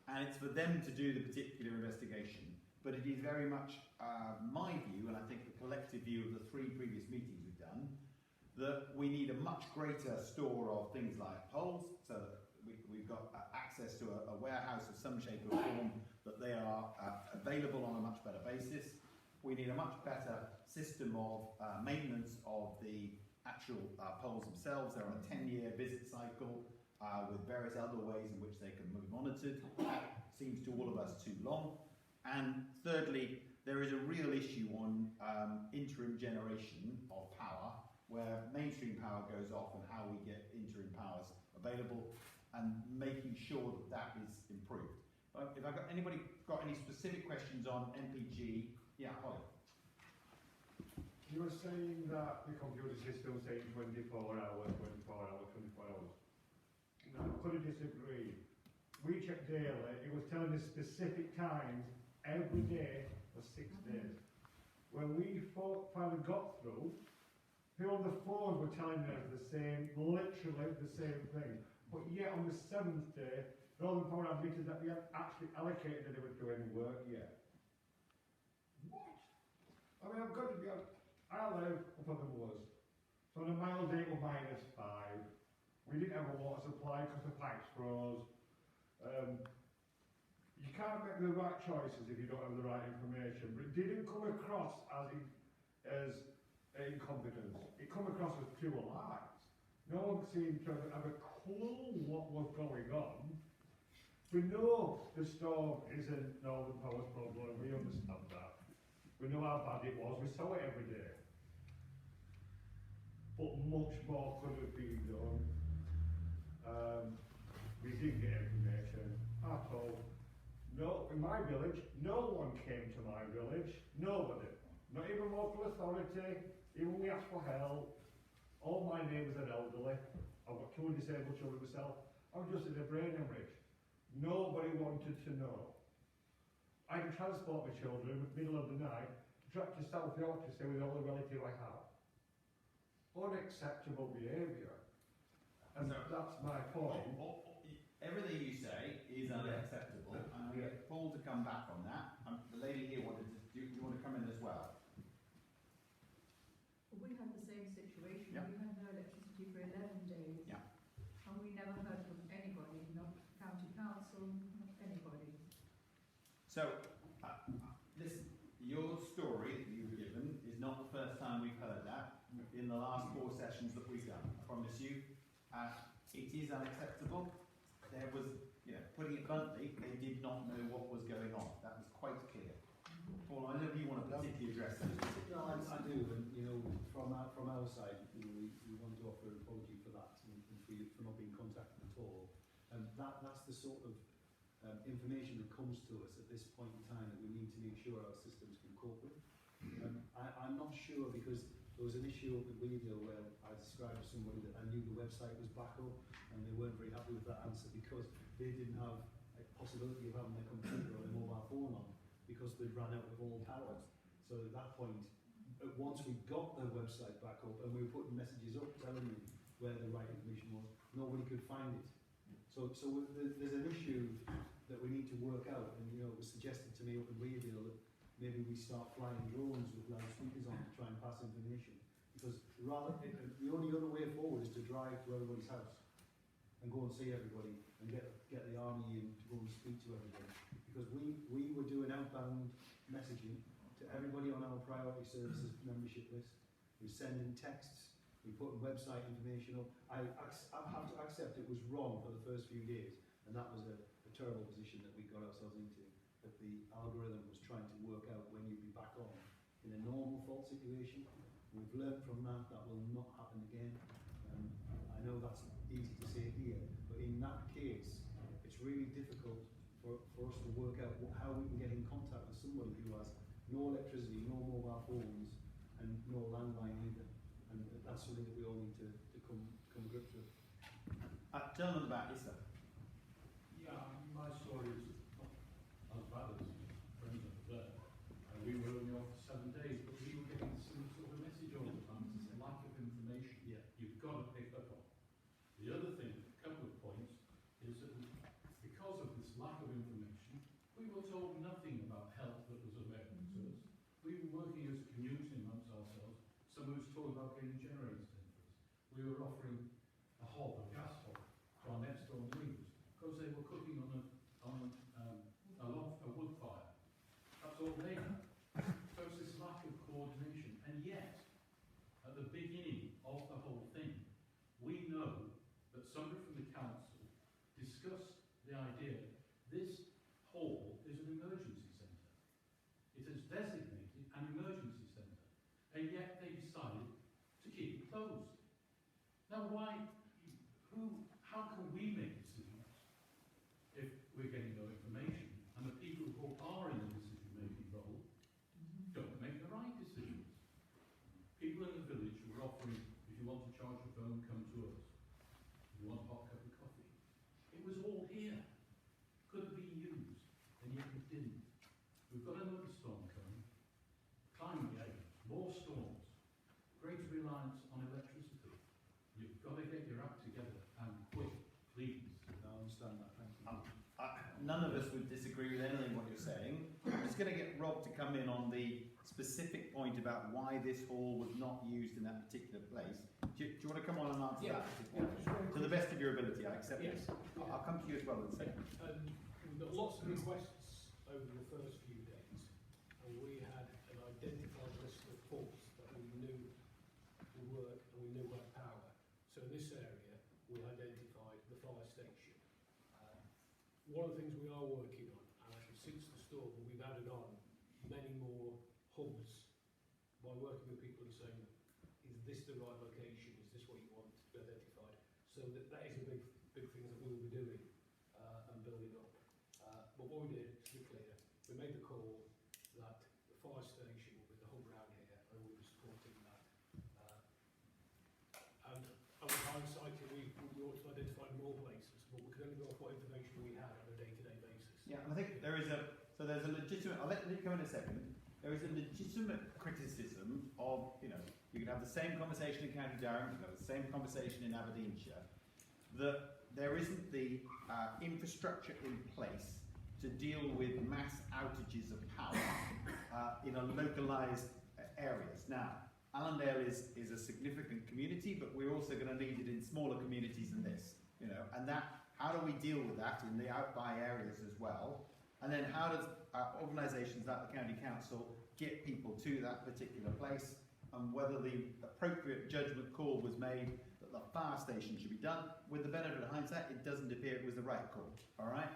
and it's for them to do the particular investigation. But it is very much my view, and I think the collective view of the 3 previous meetings we've done, that we need a much greater store of things like poles, so that we've got access to a warehouse of some shape or form, that they are available on a much better basis. We need a much better system of maintenance of the actual poles themselves. They're on a 10-year visit cycle with various other ways in which they can be monitored. That seems to all of us too long. And thirdly, there is a real issue on interim generation of power, where mainstream power goes off, and how we get interim powers available, and making sure that that is improved. If anybody got any specific questions on MPG, yeah, Holly. You were saying that the computer system saying 24 hours. No, I couldn't disagree. We checked daily, it was telling us specific times every day for 6 days. When we finally got through, who on the phone were telling us literally the same thing. But yet on the 7th day, Northern Power admitted that we had actually allocated that they were doing any work yet. What? I mean, I've got to be honest. I live up on the moors. So on a mild day it was -5. We didn't have a water supply because the pipes froze. You can't make the right choices if you don't have the right information. But it didn't come across as incompetence. It come across as pure lies. No one seemed to have a clue what was going on. We know the storm isn't Northern Power's problem. We understand that. We know how bad it was. We saw it every day. But much more could have been done. We didn't get information at all. No, in my village, no one came to my village. Nobody. Not even local authority. Even we asked for help. All my neighbours are elderly. I've got 2 disabled children myself. I'm just in a brain hemorrhage. Nobody wanted to know. I can transport my children in the middle of the night to South Yorkshire to stay with all the relative I have. Unacceptable behaviour. And that's my point. Everything you say is unacceptable, and I'm going to get Paul to come back on that. The lady here wanted to. Do you want to come in as well? We had the same situation. Yeah. We had no electricity for 11 days. Yeah. And we never heard from anybody, not county council, So, listen, your story that you were given is not the first time we've heard that in the last 4 sessions that we've done. I promise you, it is unacceptable. There was, putting it bluntly, they did not know what was going on. That was quite clear. Paul, I know you want to particularly address those. No, I do, and from our side, we want to offer an apology for that and for not being contacted at all. That's the sort of information that comes to us at this point in time that we need to make sure our systems can cope with. I'm not sure, because there was an issue up with Weeville where I described to somebody that I knew the website was back up and they weren't very happy with that answer because they didn't have a possibility of having their computer or their mobile phone on because they'd run out of all power. So at that point, once we got the website back up and we were putting messages up telling you where the right information was, nobody could find it. So there's an issue that we need to work out, and it was suggested to me up in Weeville that maybe we start flying drones with loudspeakers on to try and pass information. Because the only other way forward is to drive to everybody's house and go and see everybody and get the army in to go and speak to everybody. Because we were doing outbound messaging to everybody on our priority services membership list. We were sending texts, we put website information up. I have to accept it was wrong for the first few days, and that was a terrible position that we got ourselves into. That the algorithm was trying to work out when you'd be back on in a normal fault situation. We've learned from that will not happen again. I know that's easy to say here, but in that case, it's really difficult for us to work out how we can get in contact with somebody who has no electricity, no mobile phones, and no landline either. And that's something that we all need to come grips with. Tell them about Issa. Yeah, my story is as bad as friends over there. We were only off for 7 days, but we were getting some sort of message all the time. It's a lack of information. Yeah. You've got to pick up on. The other thing, a couple of points, is that because of this lack of information, we were told nothing about health that was available to us. We were working as a community amongst ourselves. Somebody was told about getting generators in for us. We were offering a gas hob, to our next door neighbours because they were cooking on a wood fire. That's all they had. So it's this lack of coordination. And yet, at the beginning of the whole thing, we know that somebody from the council discussed the idea this hall is an emergency centre. It is designated an emergency centre. And yet they decided to keep it closed. Now how can we make decisions if we're getting no information and the people who are in the decision-making role don't make the right decisions? People in the village were offering, if you want to charge your phone, come to us. If you want a hot cup of coffee. It was all here. Could have been used, and yet it didn't. We've got another storm coming. Climate change, more storms, greater reliance on electricity. You've got to get your act together and quick, please. I understand that, thank you. None of us would disagree with anything what you're saying. I'm just going to get Rob to come in on the specific point about why this hall was not used in that particular place. Do you want to come on and answer that? To the best of your ability, I accept Yes. it. I'll come to you as well in a second. We've got lots of requests over the first few days, and we had an identified list of faults that we knew would work and we knew had power. So in this area, we identified the fire station. One of the things we are working on, and actually since the storm, we've added on many more hubs by working with people and saying, is this the right location? Is this what you want to be identified? So that is a big thing that we will be doing and building up. But what we did, to be clear, we made the call that the fire station will be the hub around here and we'll be supporting that. And over hindsight, we ought to identify more places, but we can only go off what information we had on a day-to-day basis. Yeah, and I think there's a legitimate, I'll let you come in a second, there is a legitimate criticism of, you can have the same conversation in County Durham, you can have the same conversation in Aberdeenshire, that there isn't the infrastructure in place to deal with mass outages of power in a localised areas. Now, Allendale is a significant community, but we're also going to need it in smaller communities than this, and that, how do we deal with that in the out-by areas as well? And then how does organisations like the County Council get people to that particular place, and whether the appropriate judgment call was made that the fire station should be done. With the benefit of hindsight, it doesn't appear it was the right call, all right?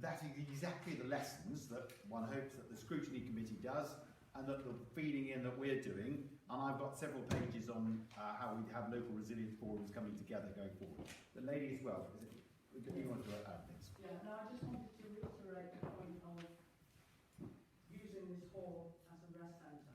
That is exactly the lessons that one hopes that the scrutiny committee does, and that the feeding in that we're doing, and I've got several pages on how we have local resilience forums coming together going forward. The lady as well, you want to add things? Yeah, no, I just wanted to reiterate the point of using this hall as a rest centre.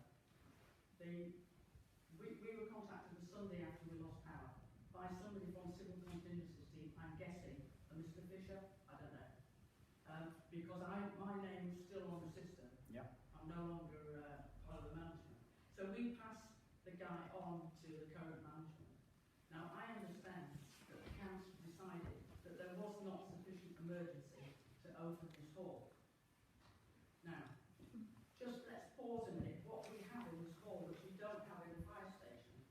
We were contacted the Sunday after we lost power by somebody from Civil Contingencies team, I'm guessing, Mr. Fisher, I don't know. Because my name's still on the system. Yeah. I'm no longer part of the management. So we passed the guy on to the current management. Now I understand that the council decided that there was not sufficient emergency to open this hall. Now, just let's pause a minute. What we have in this hall, which we don't have in the fire station,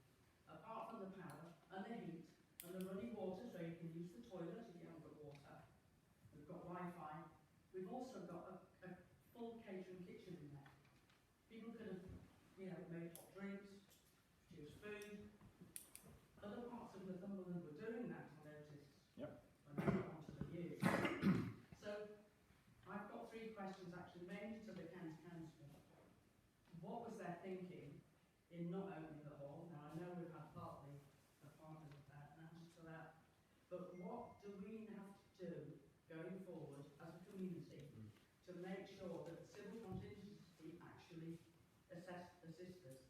apart from the power and the heat and the running water, so you can use the toilet if you haven't got water. We've got Wi-Fi. We've also got a full catering kitchen in there. People could have, made hot drinks, produced food. Other parts of Northumberland were doing that, I noticed. Yep. When I got onto the news. So, I've got three questions actually, mainly to the county council. What was their thinking in not owning the hall? Now, I know we've had partly an answer to that, but what do we have to do going forward as a community to make sure that the Civil Contingencies team actually assist us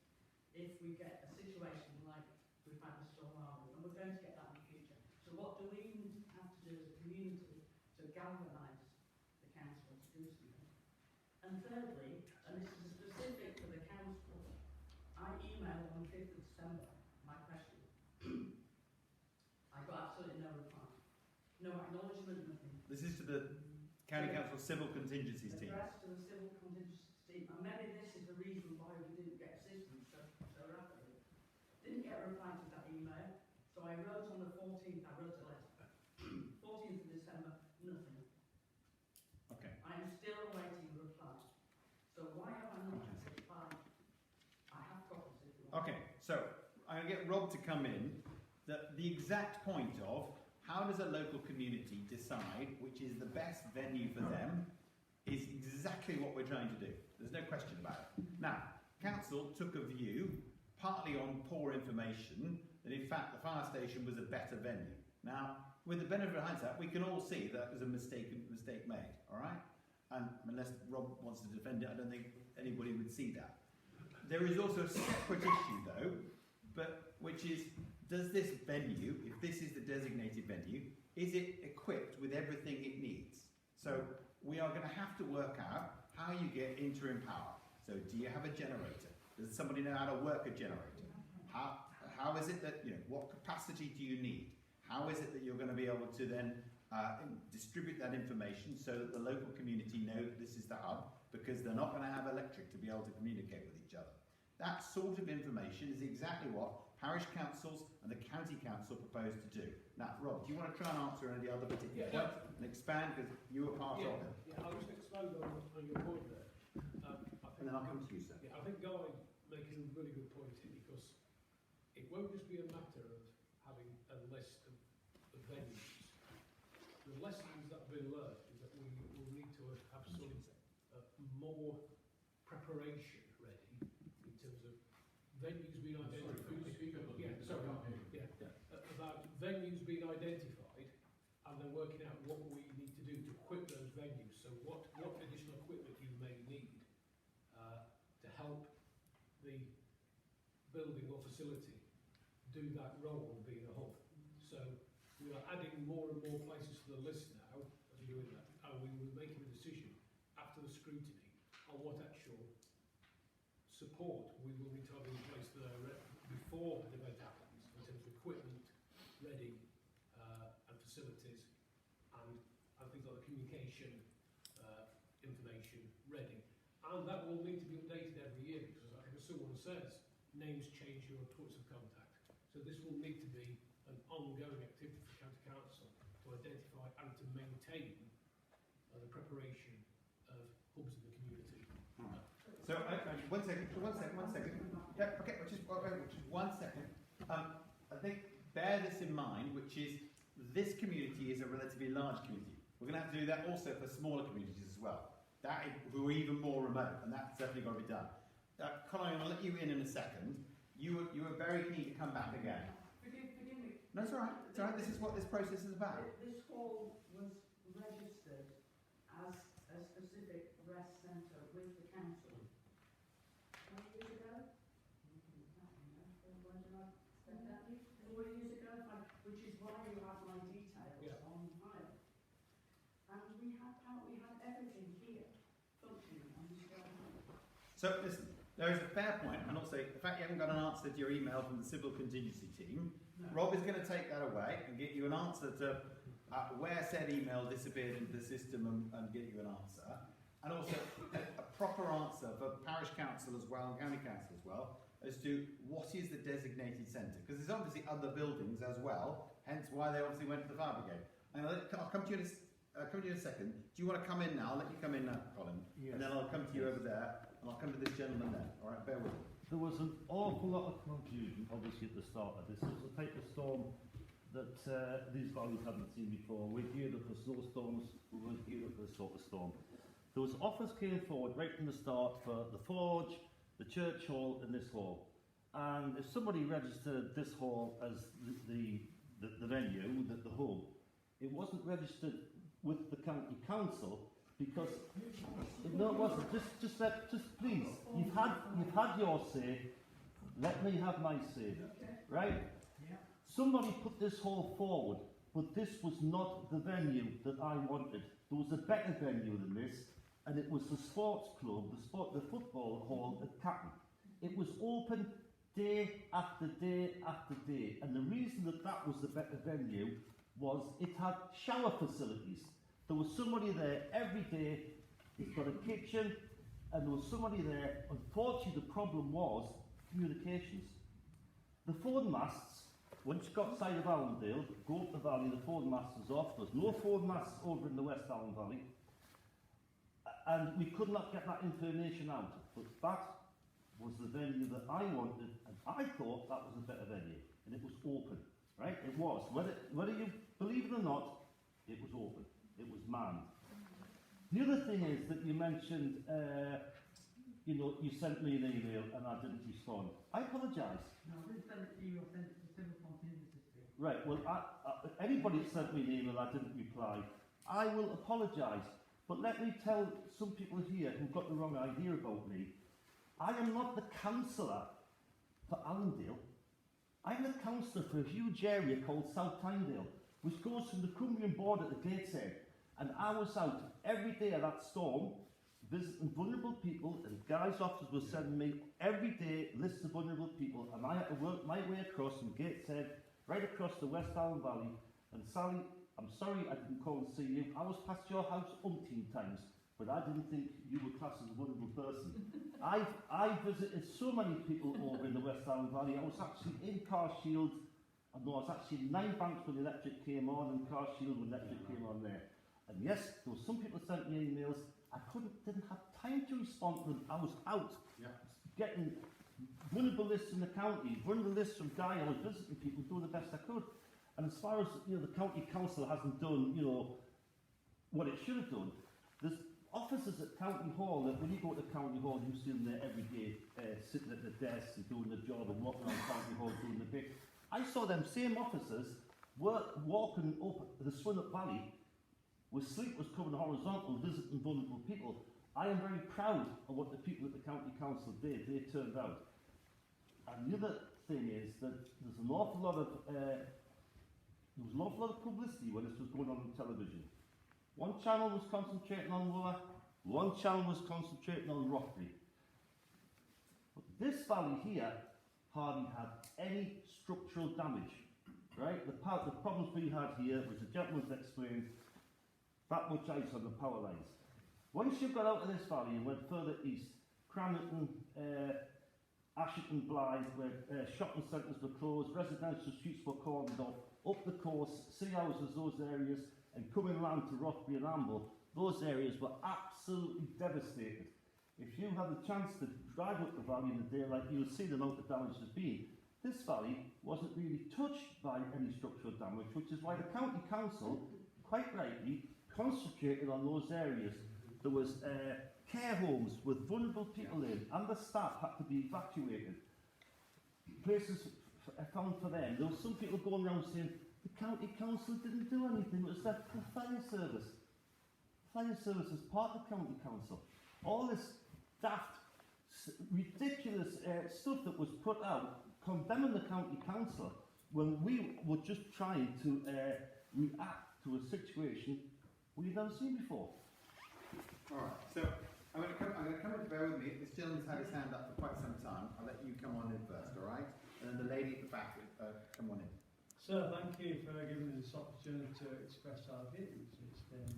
if we get a situation like we've had with Storm Arwen, and we're going to get that in the future. So what do we have to do as a community to galvanise the council to do something? And thirdly, and this is specific for the council, I emailed on the 5th of December my question. I got absolutely no reply. No acknowledgement, nothing. This is to the County Council Civil Contingencies team. Addressed to the Civil Contingencies team, and maybe this is the reason why we didn't get assistance so rapidly. Didn't get a reply to that email, so I wrote on the 14th, I wrote a letter. 14th of December, nothing. Okay. I am still awaiting a reply. So why have I not had a reply? I have copies if you want. Okay, so I'm going to get Rob to come in. The exact point of how does a local community decide which is the best venue for them is exactly what we're trying to do. There's no question about it. Now, council took a view, partly on poor information, that in fact the fire station was a better venue. Now, with the benefit of hindsight, we can all see that was a mistake made, all right? And unless Rob wants to defend it, I don't think anybody would see that. There is also a separate issue, though, which is, does this venue, if this is the designated venue, is it equipped with everything it needs? So we are going to have to work out how you get interim power. So do you have a generator? Does somebody know how to work a generator? How is it that, what capacity do you need? How is it that you're going to be able to then distribute that information so that the local community know that this is the hub, because they're not going to have electric to be able to communicate with each other? That sort of information is exactly what parish councils and the county council propose to do. Now, Rob, do you want to try and answer any other particular points and expand, because you were part of it? Yeah, I'll just explode on your point there. And then I'll come to you, sir. Yeah, I think Guy makes a really good point here, because it won't just be a matter of having a list of venues. The lessons that have been learned is that we will need to have some more preparation ready in terms of venues being identified. About venues being identified, and then working out what we need to do to equip those venues. So what additional equipment you may need to help the building or facility do that role of being a hub. So we are adding more and more places to the list now as we're doing that, and we will be making a decision after the scrutiny on what actual support we will need to have in place there before an event happens, in terms of equipment ready and facilities, and things like the communication information ready. And that will need to be updated every year, because I think as someone says, names change your points of contact. So this will need to be an ongoing activity for County Council to identify and to maintain the preparation So, one second. Yeah, okay, just 1 second. I think bear this in mind, which is this community is a relatively large community. We're going to have to do that also for smaller communities as well. Who are even more remote, and that's definitely got to be done. Colin, I'm going to let you in a second. You were very keen to come back again. Forgive me. No, it's all right. It's all right. This is what this process is about. This hall was registered as a specific rest centre with the council 4 years ago. 4 years ago, which is why you have my details on file. And we had everything here functioning on this ground. So listen, there is a fair point, and also the fact you haven't got an answer to your email from the civil contingency team. No. Rob is going to take that away and get you an answer to where said email disappeared into the system and get you an answer. And also a proper answer for parish council as well and county council as well as to what is the designated centre. Because there's obviously other buildings as well, hence why they obviously went to the fire brigade. And I'll come to you in a second. Do you want to come in now? I'll let you come in now, Colin. Yes. And then I'll come to you over there, and I'll come to this gentleman there. All right, bear with me. There was an awful lot of confusion, obviously, at the start of this. It was the type of storm that these valleys hadn't seen before. We're geared up for snowstorms, we weren't geared up for this sort of storm. There was offers came forward right from the start for the forge, the church hall, and this hall. And if somebody registered this hall as the venue, the hub, it wasn't registered with the county council. Because no, it wasn't. Just please. You've had your say. Let me have my say, right? Yeah. Somebody put this hall forward, but this was not the venue that I wanted. There was a better venue than this, and it was the sports club, the football hall at Catton. It was open day after day after day, and the reason that was the better venue was it had shower facilities. There was somebody there every day, it's got a kitchen, and there was somebody there. Unfortunately, the problem was communications. The phone masts, once you got outside of Allendale, go up the valley, the phone mast was off. There's no phone masts over in the West Allen Valley. And we could not get that information out. But that was the venue that I wanted, and I thought that was a better venue. And it was open, right? It was. Whether you believe it or not, it was open. It was manned. The other thing is that you mentioned, you sent me an email and I didn't respond. I apologise. No, I didn't send it to you, I sent it to civil contingency. Right, well, anybody that sent me an email, I didn't reply. I will apologise. But let me tell some people here who've got the wrong idea about me. I am not the councillor for Allendale. I'm the councillor for a huge area called South Tyndale, which goes from the Cumbrian border to Gateshead. And I was out every day of that storm, visiting vulnerable people, and guys' officers were sending me every day lists of vulnerable people, and I had to work my way across from Gateshead, right across the West Allen Valley. And Sally, I'm sorry I didn't call and see you. I was past your house umpteen times, but I didn't think you were classed as a vulnerable person. I visited so many people over in the West Allen Valley. I was actually in Carshield. I was actually in Nine Banks when the electric came on, and Carshield when the electric came on there. And yes, there were some people sent me emails. I didn't have time to respond to them. I was out getting vulnerable lists in the county, vulnerable lists from Guy. I was visiting people, doing the best I could. And as far as the county council hasn't done, what it should have done, there's officers at County Hall that when you go to County Hall, you see them there every day, sitting at the desk and doing the job and walking around County Hall doing the bit. I saw them same officers walking up the Swinnock Valley with sleepers coming horizontal, visiting vulnerable people. I am very proud of what the people at the county council did. They turned out. And the other thing is that there's an awful lot of publicity when this was going on television. One channel was concentrating on Wooler, one channel was concentrating on Rockley. But this valley here hardly had any structural damage, right? The problems we had here, which the gentleman's explained, that much ice on the power lines. Once you got out of this valley and went further east, Cramerton, Ashington, Blythe, where shopping centres were closed, residential streets were cordoned off, up the coast, sea houses, those areas, and coming round to Rothbury and Amble, those areas were absolutely devastated. If you had the chance to drive up the valley in the daylight, you'll see the amount of damage there's been. This valley wasn't really touched by any structural damage, which is why the county council, quite rightly, concentrated on those areas. There was care homes with vulnerable people in, and the staff had to be evacuated. Places found for them. There were some people going around saying the county council didn't do anything. It was left to the fire service. Fire service is part of the county council. All this daft, ridiculous stuff that was put out condemning the county council when we were just trying to react to a situation we've never seen before. All right, so I'm going to come in to bear with me. This gentleman's had his hand up for quite some time. I'll let you come on in first, all right? And then the lady at the back, come on in. Sir, thank you for giving us this opportunity to express our views. It's been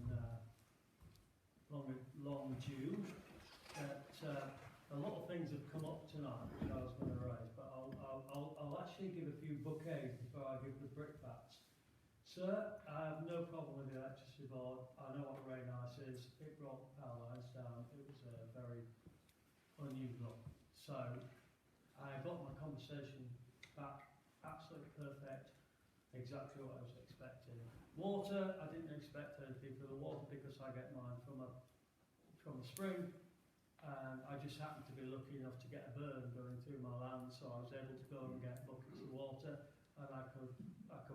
long due. A lot of things have come up tonight which I was going to raise, but I'll actually give a few bouquets before I give the brickbats. Sir, I have no problem with the electricity board. I know what Ray Nice is. It brought power lines down. It was very unusual. So I got my conversation back absolutely perfect, exactly what I was expecting. Water, I didn't expect anything for the water because I get mine from a spring. And I just happened to be lucky enough to get a burn going through my land, so I was able to go and get buckets of water, and I could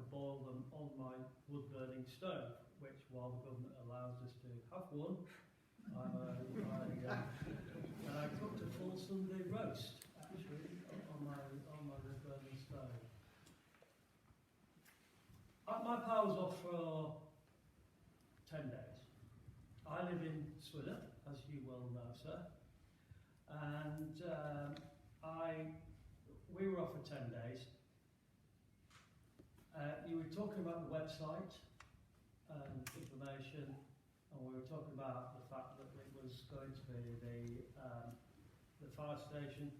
boil them on my wood burning stove, which, while the government allows us to have one, and I cooked a full Sunday roast actually on my wood burning stove. My power's off for 10 days. I live in Swindon, as you well know, sir. And we were off for 10 days. You were talking about the website and information, and we were talking about the fact that it was going to be the fire station.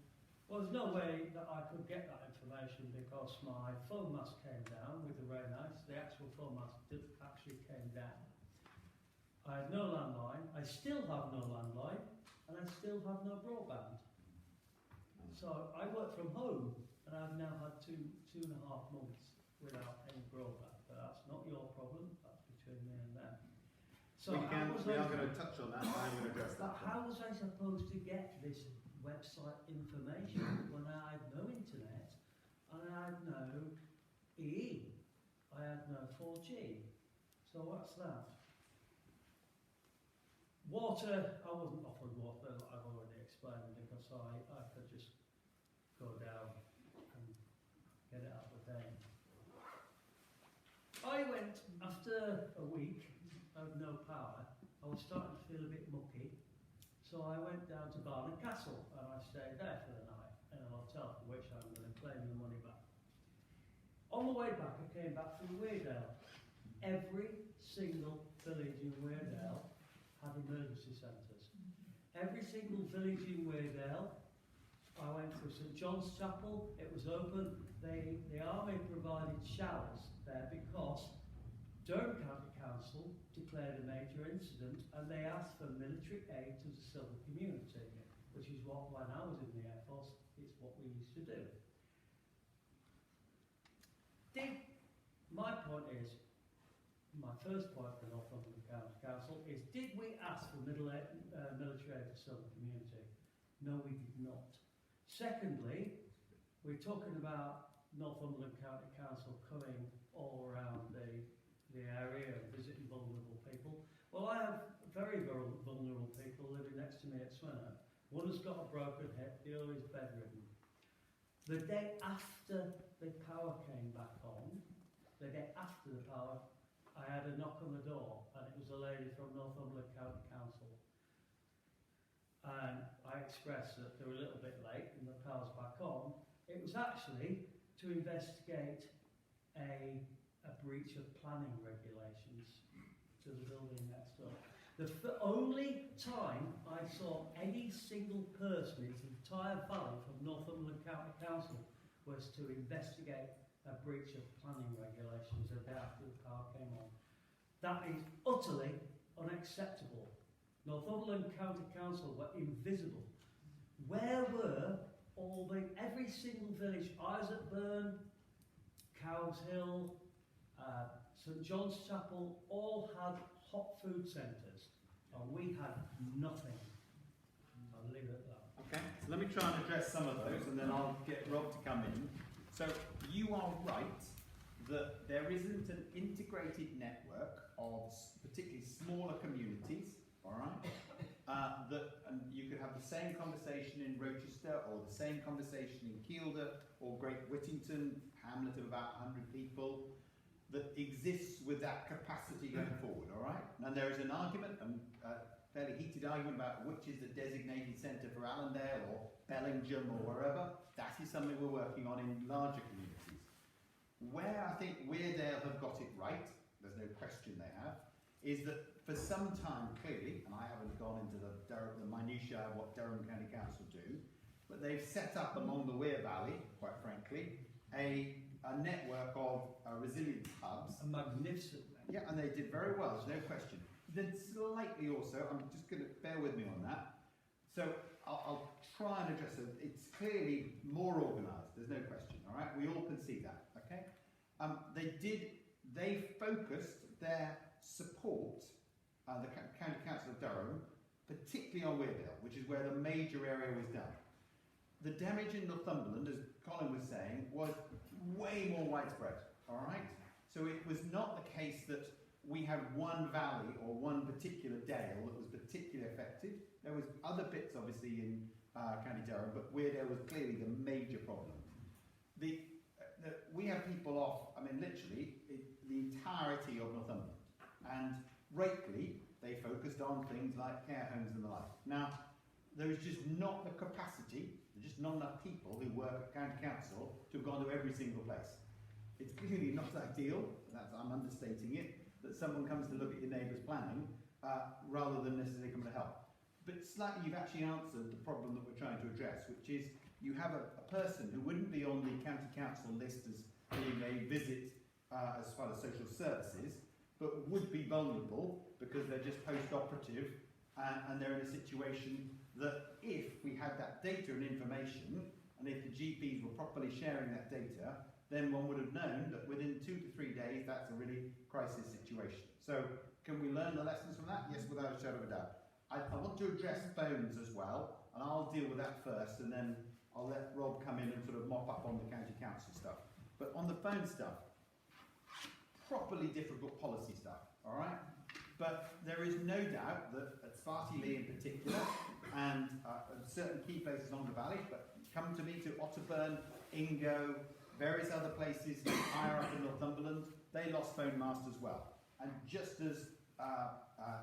Well, there's no way that I could get that information because my phone mast came down with the rain ice. The actual phone mast actually came down. I had no landline. I still have no landline. And I still have no broadband. So I work from home, and I've now had two and a half months without any broadband. But that's not your problem, that's between me and them. So we are going to touch on that, I'm going to address that. But how was I supposed to get this website information when I had no internet, and I had no EE? I had no 4G. So what's that? Water, I wasn't offered water, like I've already explained, because I could just go down and get it out of the day. I went, after a week of no power, I was starting to feel a bit mucky, so I went down to Barnard Castle and I stayed there for the night in a hotel, for which I'm going to claim the money back. On the way back, I came back from Weardale. Every single village in Weardale had emergency centres. Every single village in Weardale, I went to St John's Chapel, it was open. The army provided showers there because Durham County Council declared a major incident and they asked for military aid to the civil community, which is what, when I was in the Air Force, it's what we used to do. My point is, my first point for Northumberland County Council is, did we ask for military aid to the civil community? No, we did not. Secondly, we're talking about Northumberland County Council coming all around the area and visiting vulnerable people. Well, I have very vulnerable people living next to me at Swinner. One has got a broken hip, the other is bedridden. The day after the power came back on, the day after the power, I had a knock on the door, and it was a lady from Northumberland County Council. And I expressed that they were a little bit late and the power's back on. It was actually to investigate a breach of planning regulations to the building next door. The only time I saw any single person in the entire valley from Northumberland County Council was to investigate a breach of planning regulations the day after the power came on. That is utterly unacceptable. Northumberland County Council were invisible. Where were every single village, Isaac Burn, Cows Hill, St John's Chapel, all had hot food centres, and we had nothing. I'll leave it at that. Okay, so let me try and address some of those, and then I'll get Rob to come in. So you are right that there isn't an integrated network of particularly smaller communities, all right? And you could have the same conversation in Rochester, or the same conversation in Kielder, or Great Whittington, hamlet of about 100 people, that exists with that capacity going forward, all right? And there is an argument, a fairly heated argument, about which is the designated centre for Allendale, or Bellingham, or wherever. That is something we're working on in larger communities. Where I think Weardale have got it right, there's no question they have, is that for some time, clearly, and I haven't gone into the minutiae of what Durham County Council do, but they've set up along the Wear Valley, quite frankly, a network of resilience hubs. A magnificent. Yeah, and they did very well, there's no question. Then slightly also, I'm just going to bear with me on that. So I'll try and address it. It's clearly more organised, there's no question, all right? We all can see that, okay? They focused their support, the County Council of Durham, particularly on Weardale, which is where the major area was done. The damage in Northumberland, as Colin was saying, was way more widespread, all right? So it was not the case that we had one valley or one particular dale that was particularly affected. There was other bits, obviously, in County Durham, but Weardale was clearly the major problem. We have people off, I mean, literally, the entirety of Northumberland. And rightly, they focused on things like care homes and the like. Now, there is just not the capacity, there's just not enough people who work at County Council to have gone to every single place. It's clearly not ideal, I'm understating it, that someone comes to look at your neighbour's planning rather than necessarily come to help. But slightly, you've actually answered the problem that we're trying to address, which is you have a person who wouldn't be on the County Council list as being a visit as far as social services, but would be vulnerable because they're just post-operative and they're in a situation that if we had that data and information, and if the GPs were properly sharing that data, then one would have known that within 2 to 3 days, that's a really crisis situation. So can we learn the lessons from that? Yes, without a shadow of a doubt. I want to address phones as well, and I'll deal with that first, and then I'll let Rob come in and sort of mop up on the county council stuff. But on the phone stuff, properly difficult policy stuff, all right? But there is no doubt that at Sparty-Lee in particular, and certain key places along the valley, but come to me to Otterburn, Ingo, various other places higher up in Northumberland, they lost phone masts as well. And just as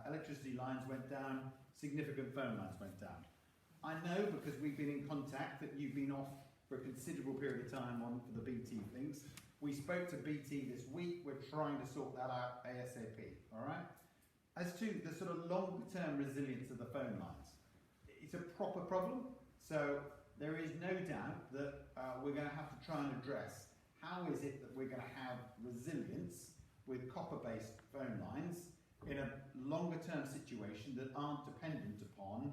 electricity lines went down, significant phone lines went down. I know because we've been in contact that you've been off for a considerable period of time on for the BT things. We spoke to BT this week, we're trying to sort that out ASAP, all right? As to the sort of long-term resilience of the phone lines, it's a proper problem, so there is no doubt that we're going to have to try and address how is it that we're going to have resilience with copper-based phone lines in a longer-term situation that aren't dependent upon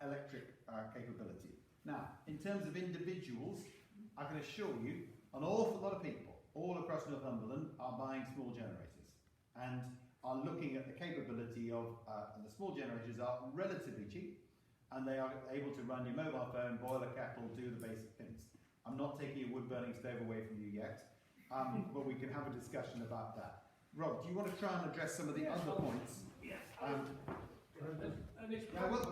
electric capability. Now, in terms of individuals, I can assure you an awful lot of people all across Northumberland are buying small generators and are looking at the capability of, and the small generators are relatively cheap, and they are able to run your mobile phone, boil a kettle, do the basic things. I'm not taking a wood-burning stove away from you yet, but we can have a discussion about that. Rob, do you want to try and address some of the other points? Yes. I'll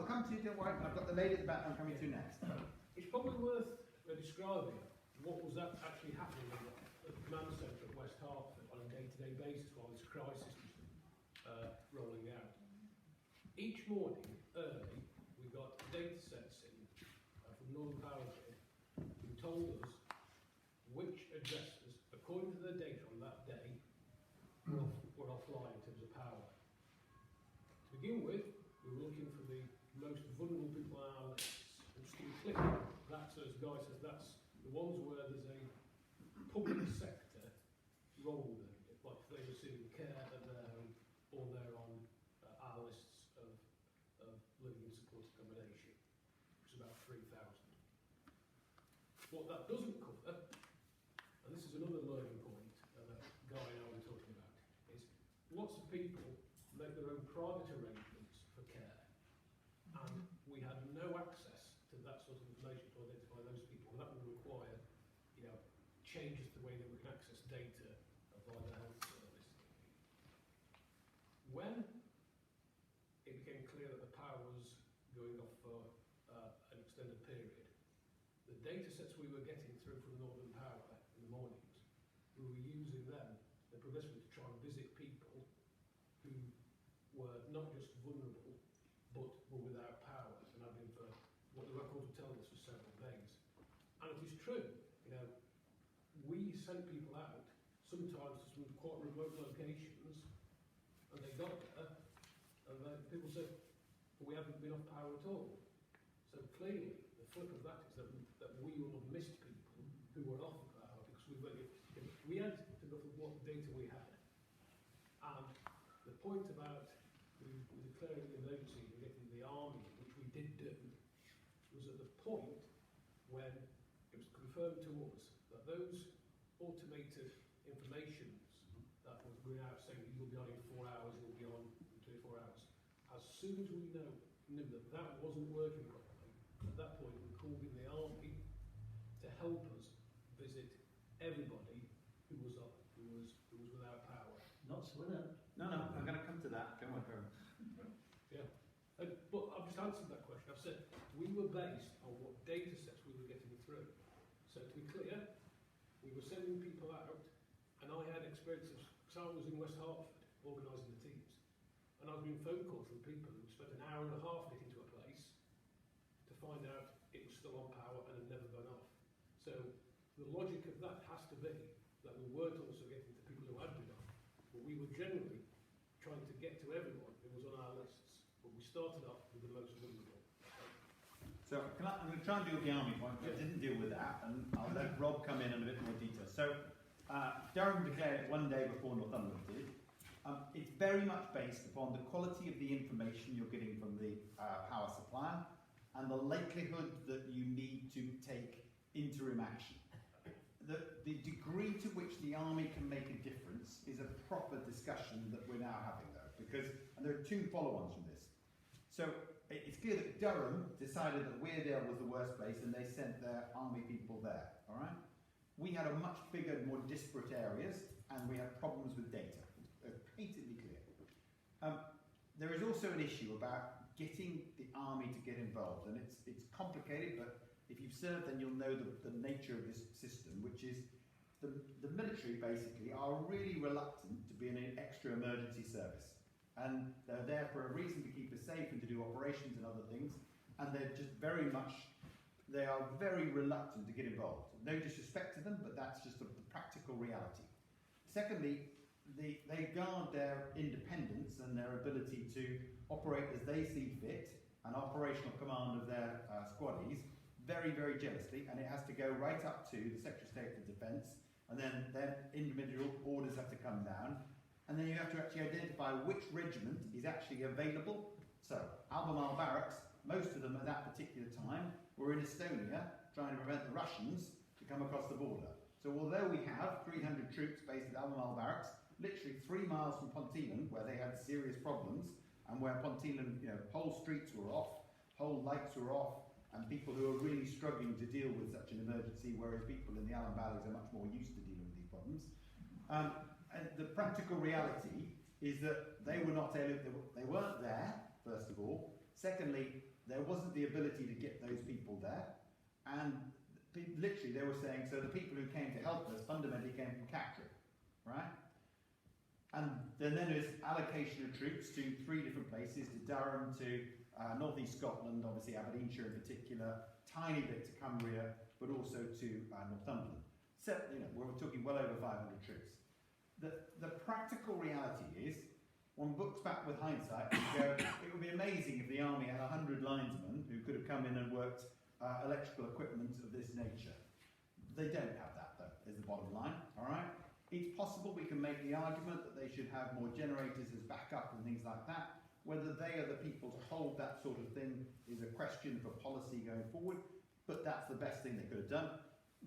come to you, don't worry. I've got the lady at the back I'm coming to next. It's probably worth describing what was actually happening at the command centre at West Hertford on a day-to-day basis while this crisis was rolling out. Each morning, early, we got data sets in from Northern Power Grid who told us which addresses, according to the data on that day, were offline in terms of power. To begin with, we were looking for the most vulnerable people on our lists. And just click that, so as Guy says, that's the ones where there's a public sector role with them, like if they're receiving care at their home or they're on our lists of 3,000. What that doesn't cover, and this is another learning point that Guy and I were talking about, is lots of people make their own private arrangements for care, and we had no access to that sort of information to identify those people. That would require, changes to the way that we can access data via the health service. When it became clear that the power was going off for an extended period, the data sets we were getting through from Northern Power in the mornings, we were using them progressively to try and visit people who were not just vulnerable, but were without power, and had been for what the records were telling us for several days. And it is true, we sent people out, sometimes to some quite remote locations, and they got there, and then people said, well, we haven't been off power at all. So clearly, the flip of that is that we will have missed people who were off power, because we had to go from what data we had. And the point about we declaring the emergency and getting the army, which we did do, was at the point when it was confirmed to us that those automated informations that was going out saying you'll be on in 4 hours, you'll be on in 24 hours, as soon as we knew that that wasn't working properly, at that point we called in the army to help us visit everybody who was without power. Not so, innit? No, I'm going to come to that. Go on. Yeah. But I've just answered that question. I've said we were based on what data sets we were getting through. So to be clear, we were sending people out, and I had experiences, because I was in West Hertford organising the teams, and I was getting phone calls from people who spent an hour and a half getting to a place to find out it was still on power and had never gone off. So the logic of that has to be that we weren't also getting to people who had been off, but we were generally trying to get to everyone who was on our lists, but we started off with the most vulnerable. So I'm going to try and do the army point, but I didn't deal with that, and I'll let Rob come in a bit more detail. So Durham declared it one day before Northumberland did. It's very much based upon the quality of the information you're getting from the power supplier and the likelihood that you need to take interim action. The degree to which the army can make a difference is a proper discussion that we're now having, though, and there are two follow-ons from this. So it's clear that Durham decided that Weardale was the worst place, and they sent their army people there. All right. We had a much bigger, more disparate areas, and we had problems with data. It's patently clear. There is also an issue about getting the army to get involved, and it's complicated, but if you've served, then you'll know the nature of this system, which is the military basically are really reluctant to be an extra emergency service. And they're there for a reason, to keep us safe and to do operations and other things. And they are very reluctant to get involved. No disrespect to them, but that's just the practical reality. Secondly, they guard their independence and their ability to operate as they see fit, and operational command of their squaddies, very, very jealously, and it has to go right up to the Secretary of State for Defence, and then individual orders have to come down. And then you have to actually identify which regiment is actually available. So, Albemarle Barracks, most of them at that particular time, were in Estonia trying to prevent the Russians to come across the border. So although we have 300 troops based at Albemarle Barracks, literally 3 miles from Ponteland, where they had serious problems, and where Ponteland, whole streets were off, whole lights were off, and people who are really struggling to deal with such an emergency, whereas people in the Allen Valleys are much more used to dealing with these problems. And the practical reality is that they were not able, they weren't there, first of all. Secondly, there wasn't the ability to get those people there. And literally they were saying, so the people who came to help us fundamentally came from Catterick, right? And then there's allocation of troops to 3 different places, to Durham, to North East Scotland, obviously Aberdeenshire in particular, tiny bit to Cumbria, but also to Northumberland. So, we're talking well over 500 troops. The practical reality is, one looks back with hindsight and go, it would be amazing if the army had 100 linesmen who could have come in and worked electrical equipment of this nature. They don't have that, though, is the bottom line, all right? It's possible we can make the argument that they should have more generators as backup and things like that, Whether they are the people to hold that sort of thing is a question for policy going forward, but that's the best thing they could have done.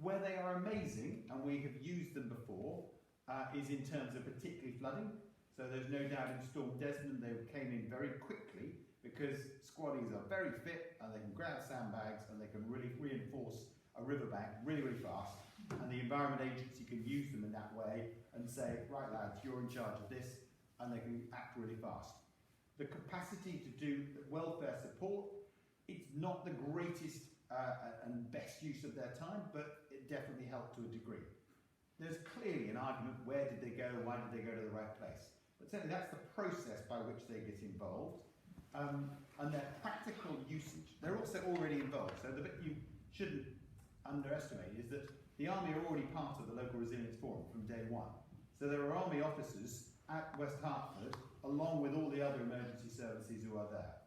Where they are amazing, and we have used them before, is in terms of particularly flooding. So there's no doubt in Storm Desmond they came in very quickly because squaddies are very fit and they can grab sandbags and they can really reinforce a riverbank really, really fast. And the Environment Agency can use them in that way and say, right lads, you're in charge of this, and they can act really fast. The capacity to do welfare support, it's not the greatest and best use of their time, but it definitely helped to a degree. There's clearly an argument, where did they go, why did they go to the right place? But certainly that's the process by which they get involved. And their practical usage, they're also already involved. So the bit you shouldn't underestimate is that the Army are already part of the Local Resilience Forum from day one. So there are Army officers at West Hertford, along with all the other emergency services who are there.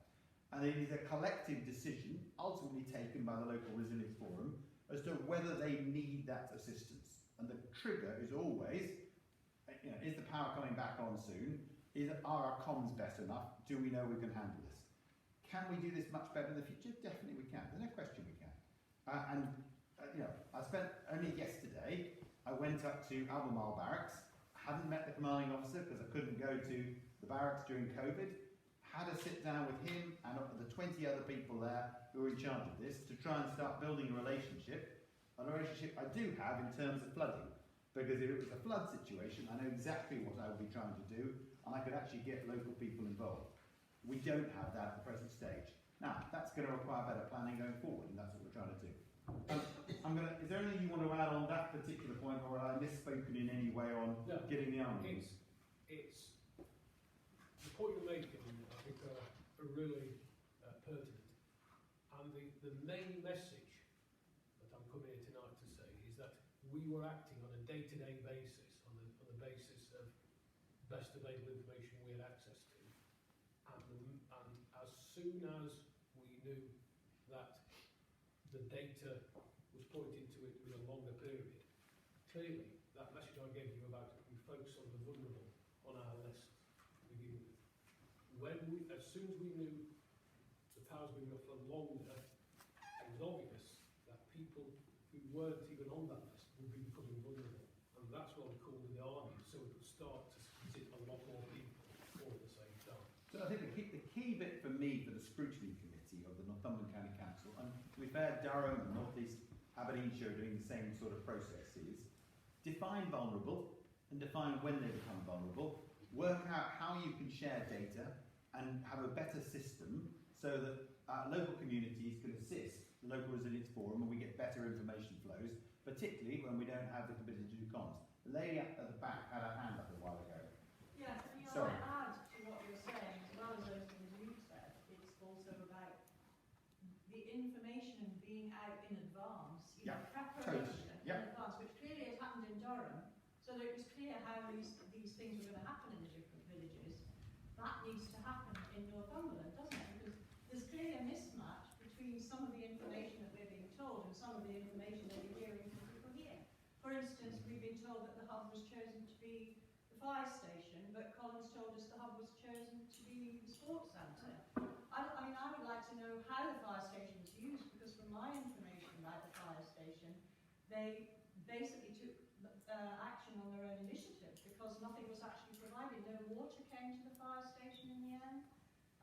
And it is a collective decision, ultimately taken by the Local Resilience Forum, as to whether they need that assistance. And the trigger is always, is the power coming back on soon? Are our comms better enough? Do we know we can handle this? Can we do this much better in the future? Definitely we can. There's no question we can. I spent only yesterday, I went up to Albemarle Barracks, hadn't met the commanding officer because I couldn't go to the barracks during COVID, had a sit down with him and the 20 other people there who are in charge of this to try and start building a relationship I do have in terms of flooding. Because if it was a flood situation, I know exactly what I would be trying to do, and I could actually get local people involved. We don't have that at the present stage. Now, that's going to require better planning going forward, and that's what we're trying to do. Is there anything you want to add on that particular point, or have I misspoken in any way on getting the army? It's the point you're making, I think, are really pertinent. And the main message that I'm coming here tonight to say is that we were acting on a day-to-day basis, on the basis of best available information we had access to. And as soon as we knew that the data was pointing to it with a longer period, clearly that message I gave you about we focus on the vulnerable on our list to begin with. As soon as we knew the power's been up for longer, it was obvious that people who weren't even on that list would be becoming vulnerable. And that's why we called in the army, so we could start to visit a lot more people all at the same time. So I think the key bit for me for the scrutiny committee of the Northumberland County Council, and to be fair, Durham and North East Aberdeenshire are doing the same sort of process, is define vulnerable and define when they become vulnerable, work out how you can share data and have a better system so that local communities can assist the Local Resilience Forum and we get better information flows, particularly when we don't have the ability to do comms. The lady at the back had her hand up a while ago. Yes, and I Sorry. add to what you're saying, as well as those things you've said, it's also about the information being out in advance, preparation in advance, which clearly has happened in Durham, so that it was clear how these things were going to happen in the different villages. That needs to happen in Northumberland, doesn't it? Because there's clearly a mismatch between some of the information that we're being told and some of the information that we're hearing from people here. For instance, we've been told that the hub was chosen to be the fire station, but Colin's told us the hub was chosen to be the sports centre. I would like to know how the fire station was used, because from my information about the fire station, they basically took action on their own initiative because nothing was actually provided. No water came to the fire station in the end,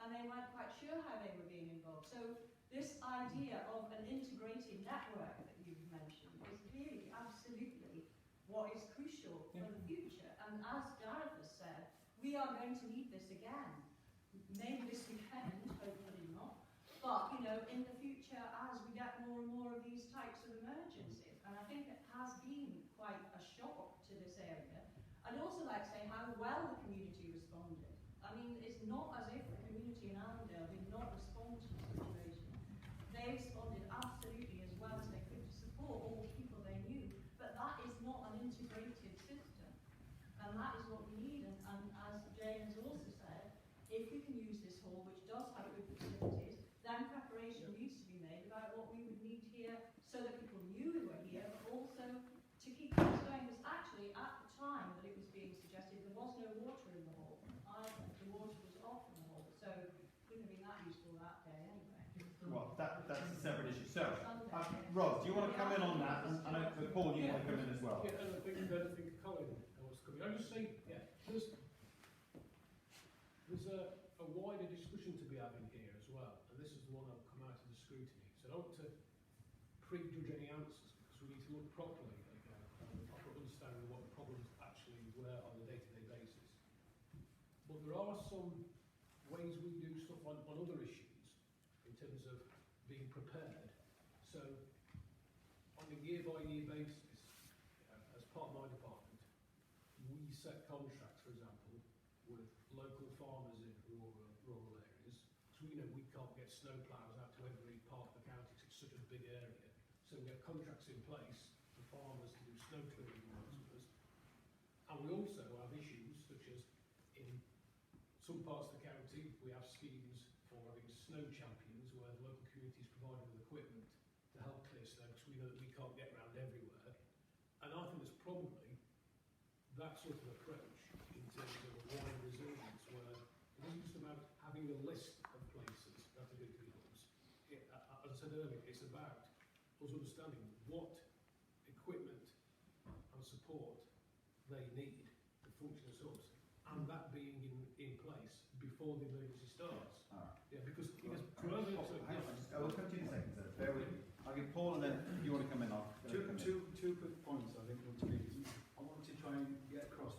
and they weren't quite sure how they were being involved. So this idea of an integrated network that you've mentioned is clearly absolutely what is crucial for the future. And as Gareth has said, we are going to need this again. Maybe this weekend, hopefully not. But, in the future, as we get more and more of these types of emergencies, and I think it has been quite a shock to this area. I'd also like to say how well the community responded. I mean, it's not as if the community in Allendale did not respond to the situation. They responded absolutely as well as they could to support all the people they knew. But that is not an integrated system. And that is what we need. And as Jane has also said, if we can use this hall, which does have good facilities, then preparation needs to be made about what we would need here so that people knew we were here, but also to keep things going. Because actually, at the time that it was being suggested, there was no water in the hall either. The water was off in the hall. So Ros, do you want to come in on that? And Paul, you want to come in as well? Yeah, and I think Colin wants to come in. I just say, yeah, there's a wider discussion to be having here as well, and this is the one that will come out of the scrutiny. So I don't want to prejudge any answers, because we need to look properly again and a proper understanding of what the problems actually were on a day-to-day basis. But there are some ways we do stuff on other issues in terms of being prepared. So on a year-by-year basis, as part of my department, we set contracts, for example, with local farmers in rural areas. So we know we can't get snow ploughs out to every part of the county because it's such a big area. So we have contracts in place for farmers to do snow clearing works with us. And we also have issues such as in some parts of the county we have schemes for having snow champions where the local community is provided with equipment to help clear snow because we know that we can't get around everywhere. And I think there's probably that sort of approach in terms of a wider resilience where it isn't just about having a list of places that are good peoples. As I said earlier, it's about us understanding what equipment and support they need to function as hubs, and that being in place before the emergency starts. Yeah, because Hang on, I will come to you in a second, sir. Bear with me. I'll give Paul, and then if you want to come in, I'll come in. Two quick points I think I want to make. I want to try and get across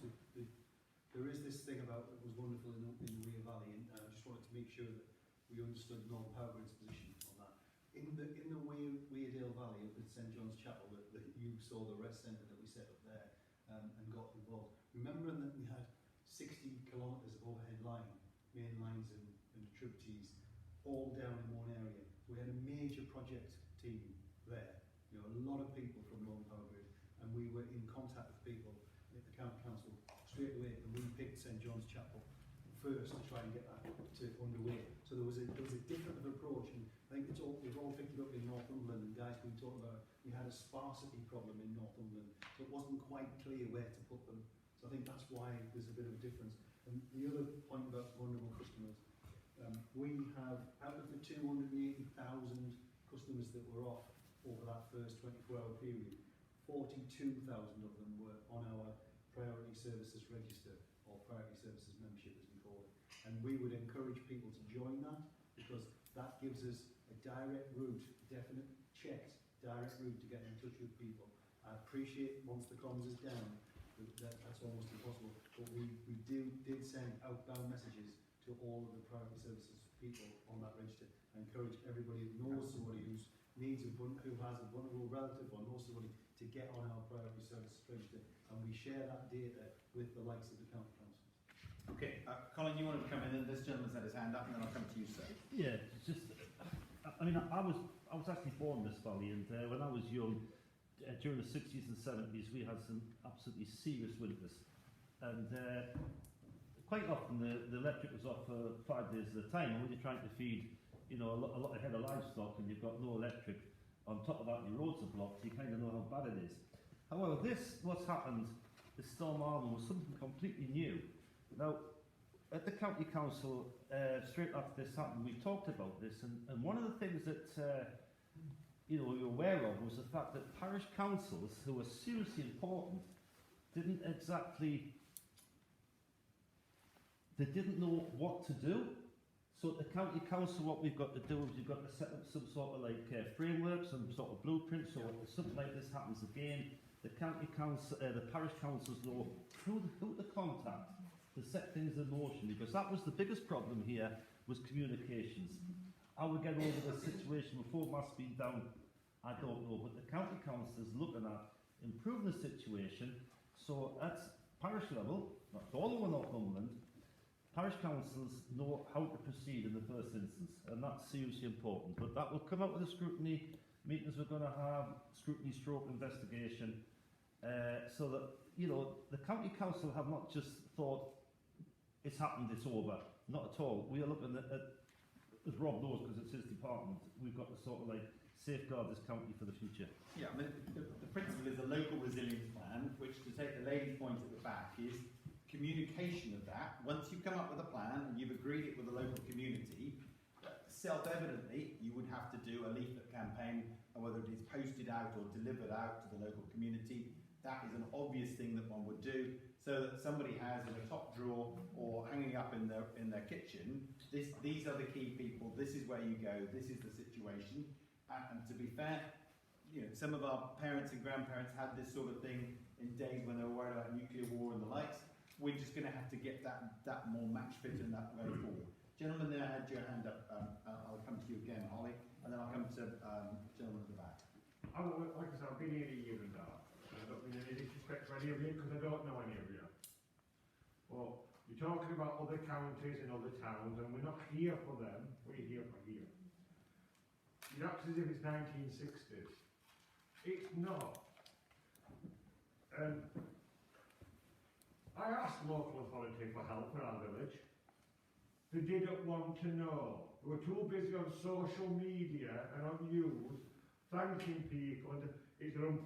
there is this thing about it was wonderful in the Weir Valley, and I just wanted to make sure that we understood Northern Powergrid's position on that. In the Weardale Valley up at St John's Chapel, that you saw the rest centre that we set up there and got involved. Remembering that we had 60 kilometres of overhead line, main lines and tributaries, all down in one area. So we had a major project team there, you know, a lot of people from Northern Powergrid, and we were in contact with people at the county council straight away, and we picked St John's Chapel first to try and get that underway. So there was a different approach, and I think we've all picked it up in Northumberland, and guys we talked about, we had a sparsity problem in Northumberland, so it wasn't quite clear where to put them. So I think that's why there's a bit of a difference. And the other point about vulnerable customers, we have, out of the 280,000 customers that were off over that first 24-hour period, 42,000 of them were on our priority services register, or priority services membership as we call it. And we would encourage people to join that, because that gives us a direct route, definite checked direct route to get in touch with people. I appreciate once the comms is down, that's almost impossible, but we did send outbound messages to all of the priority services people on that register. I encourage everybody who knows somebody who has a vulnerable relative or knows somebody to get on our priority services register, and we share that data with the likes of the county councils. Okay, Colin, you wanted to come in, and this gentleman's had his hand up, and then I'll come to you, sir. Yeah, it's just, I mean, I was actually born in this valley, and when I was young, during the 60s and 70s, we had some absolutely serious winters, and quite often the electric was off for 5 days at a time, and when you're trying to feed, you know, a lot of head of livestock, and you've got no electric, on top of that your roads are blocked, you kind of know how bad it is. However, what's happened, this Storm Arwen, was something completely new. Now, at the county council, straight after this happened, we talked about this, and one of the things that we were aware of was the fact that parish councils, who were seriously important, didn't know what to do. So at the county council, what we've got to do is we've got to set up some sort of framework, some sort of blueprint, so if something like this happens again, the county council, the parish councils know who to contact to set things in motion, because that was the biggest problem here, was communications. How we get over the situation before mass being down, I don't know, but the county council is looking at improving the situation, so at parish level, not all over Northumberland, parish councils know how to proceed in the first instance, and that's seriously important. But that will come out with the scrutiny meetings we're going to have, scrutiny stroke investigation, so that, you know, the county council have not just thought, it's happened, it's over. Not at all. We are looking at as Rob knows, because it's his department, we've got to sort of safeguard this county for the future. Yeah, I mean, the principle is a local resilience plan, which, to take the lady's point at the back, is communication of that. Once you come up with a plan and you've agreed it with the local community, self-evidently you would have to do a leaflet campaign and whether it is posted out or delivered out to the local community, that is an obvious thing that one would do, so that somebody has in a top drawer or hanging up in their kitchen, these are the key people, this is where you go, this is the situation. And to be fair, you know, some of our parents and grandparents had this sort of thing in days when they were worried about nuclear war and the likes. We're just going to have to get that more match fit in that way forward. Gentleman there had your hand up. I'll come to you again, Holly, and then I'll come to gentleman at the back. Like I said, I've been here a year and a half. I don't mean any disrespect to any of you because I don't know any of you. But you're talking about other counties and other towns, and we're not here for them. We're here for here. You act as if it's 1960s. It's not. I asked local authority for help for our village. They didn't want to know. They were too busy on social media and on news, thanking people, and it's an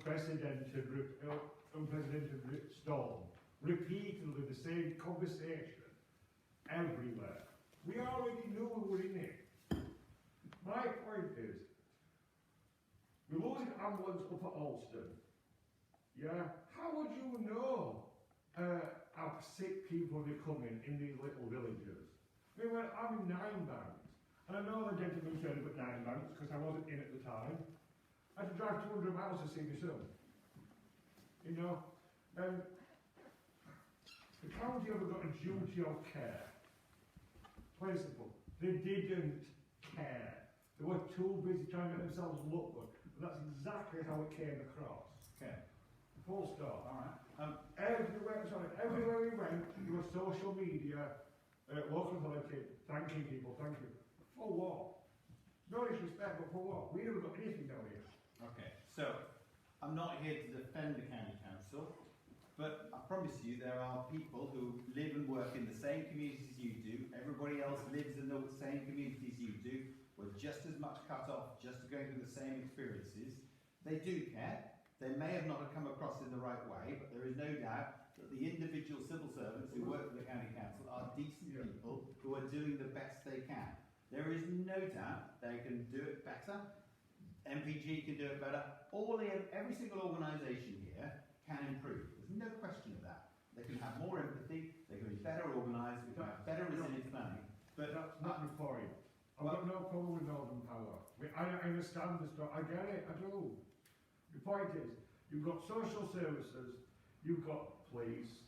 unprecedented storm. Repeatedly the same conversation everywhere. We already knew we were in it. My point is, we're losing ambulance up at Alston. Yeah? How would you know how sick people are coming in these little villages? I mean, I'm in Ninebanks, and I know the gentleman turned up at Ninebanks because I wasn't in at the time. I had to drive 200 miles to see my son. You know? The county have got a duty of care. Plain simple. They didn't care. They were too busy trying to make themselves look good. But that's exactly how it came across. Okay. Full stop. All right. Everywhere we went, there was social media, local authority, thanking people, thank you. For what? No disrespect, but for what? We never got anything down here. Okay. So, I'm not here to defend the county council, but I promise you there are people who live and work in the same communities you do. Everybody else lives in the same communities you do. We're just as much cut off, just going through the same experiences. They do care. They may have not come across in the right way, but there is no doubt that the individual civil servants who work for the county council are decent people who are doing the best they can. There is no doubt they can do it better. MPG can do it better. Every single organisation here can improve. There's no question of that. They can have more empathy. They can be better organised. We can have better resilient planning. But that's not the point. I've got no problem with Northern Power. I understand the story. I get it. I do. The point is, you've got social services, you've got police,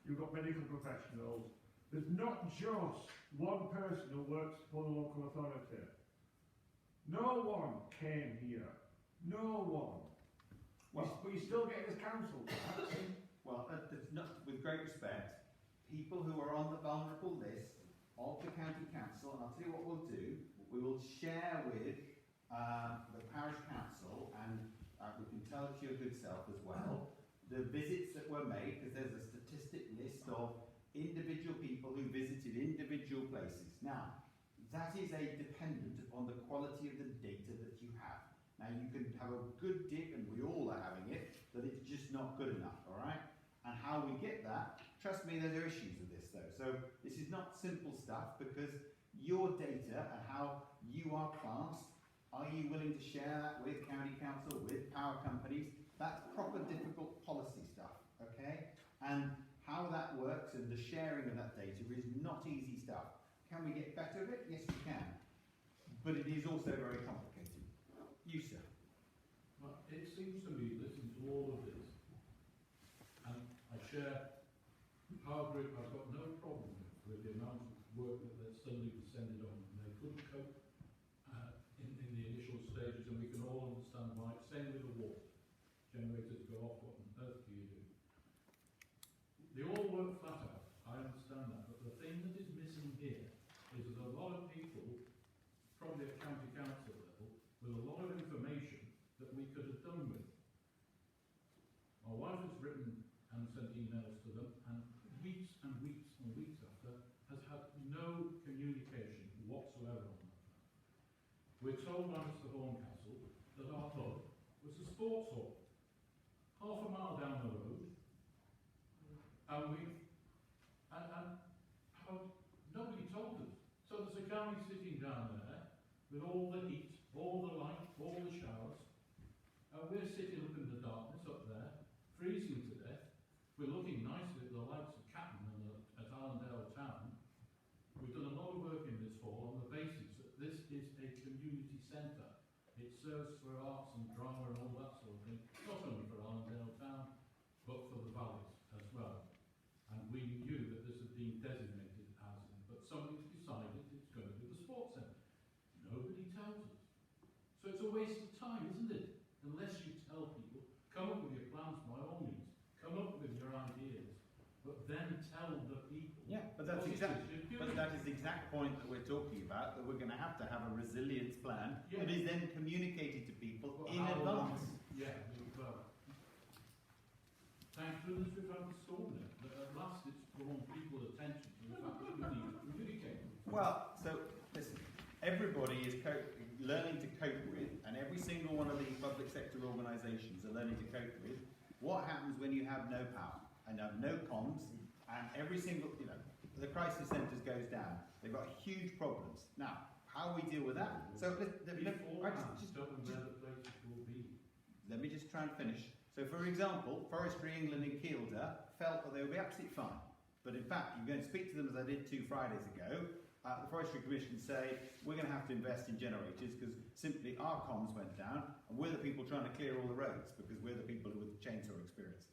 you've got medical professionals. There's not just one person who works for the local authority. No one came here. No one. But you still get this council tax. Well, with great respect, people who are on the vulnerable list of the county council, and I'll tell you what we'll do, we will share with the parish council, and we can tell it to your good self as well, the visits that were made, because there's a statistic list of individual people who visited individual places. Now, that is dependent upon the quality of the data that you have. Now, you can have a good dig, and we all are having it, that it's just not good enough, all right? And how we get that, trust me, there are issues with this, though. So this is not simple stuff, because your data and how you are classed, are you willing to share that with county council, with power companies? That's proper difficult policy stuff, okay? And how that works and the sharing of that data is not easy stuff. Can we get better at it? Yes, we can. But it is also very complicated. You, sir. Well, it seems to me, listening to all of this, and I share Power Group, I've got no problem with the amount of work that suddenly descended on them. They couldn't cope in the initial stages, and we can all understand why. Same with the water. Generators go off, what on earth do you do? They all work flat out, I understand that, but the thing that is missing here is that a lot of people, probably at county council level, with a lot of information that we could have done with. My wife has written and sent emails to them, and weeks and weeks and weeks after, has had no communication whatsoever on that. We're told by Mr. Horncastle that our hub was a sports hall, half a mile down the road, and nobody told us. So there's a guy sitting down there with all the heat, all the light, all the showers, we're sitting up in the darkness up there, freezing to death. We're looking nicely at the likes of Catton and at Allendale Town. We've done a lot of work in this hall on the basis that this is a community centre. It serves for arts and drama and all that sort of thing, not only for Allendale Town, but for the valleys as well. And we knew that this had been designated as, but somebody's decided it's going to be the sports centre. Nobody tells us. So it's a waste of time, isn't it? Unless you tell people, come up with your plans by all means, come up with your ideas, but then tell the people. Yeah, but that's that is the exact point that we're talking about, that we're going to have a resilience plan that is then communicated to people in advance. Yeah, well, thank goodness we've had the storm there, but at last it's drawn people's attention to the fact that we need to communicate. Well, so listen, everybody is learning to cope with, and every single one of these public sector organisations are learning to cope with, what happens when you have no power and have no comms, and every single, the crisis centres goes down. They've got huge problems. Now, how we deal with that? So let me just try and finish. So, for example, Forestry England in Kielder felt that they would be absolutely fine. But in fact, you go and speak to them, as I did 2 Fridays ago. The Forestry Commission say, we're going to have to invest in generators because simply our comms went down and we're the people trying to clear all the roads because we're the people with the chainsaw experience.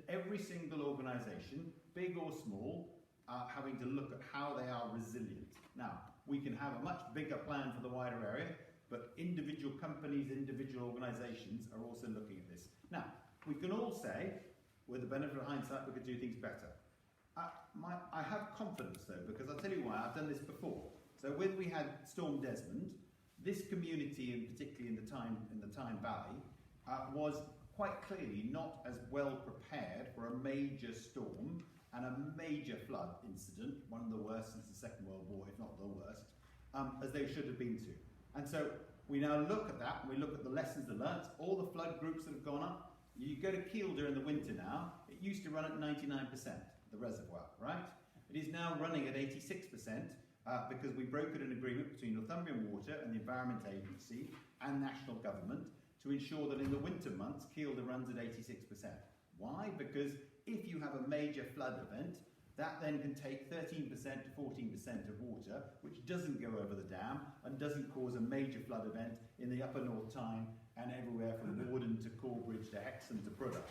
Every single organisation, big or small, are having to look at how they are resilient. Now, we can have a much bigger plan for the wider area, but individual companies, individual organisations are also looking at this. Now, we can all say, with the benefit of hindsight, we could do things better. I have confidence though, because I'll tell you why, I've done this before. So when we had Storm Desmond, this community, and particularly in the Tyne Valley, was quite clearly not as well prepared for a major storm and a major flood incident, one of the worst since the Second World War, if not the worst, as they should have been to. And so we now look at that, and we look at the lessons learnt, all the flood groups that have gone up. You go to Kielder in the winter now, it used to run at 99%. The reservoir, right? It is now running at 86% because we brokered an agreement between Northumbrian Water and the Environment Agency and national government to ensure that in the winter months, Kielder runs at 86%. Why? Because if you have a major flood event, that then can take 13% to 14% of water, which doesn't go over the dam and doesn't cause a major flood event in the upper North Tyne and everywhere from Warden to Corbridge to Hexham to Bruddock.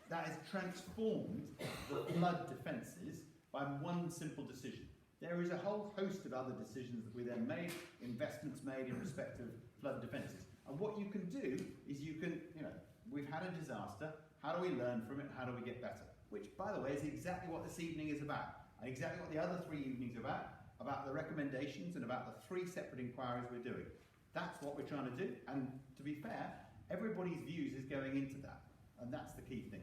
That has transformed the flood defences by one simple decision. There is a whole host of other decisions that we then made, investments made in respect of flood defences. And what you can do is you can, we've had a disaster, how do we learn from it, how do we get better? Which, by the way, is exactly what this evening is about, and exactly what the other 3 evenings are about the recommendations and about the 3 separate inquiries we're doing. That's what we're trying to do, and to be fair, everybody's views is going into that, and that's the key thing.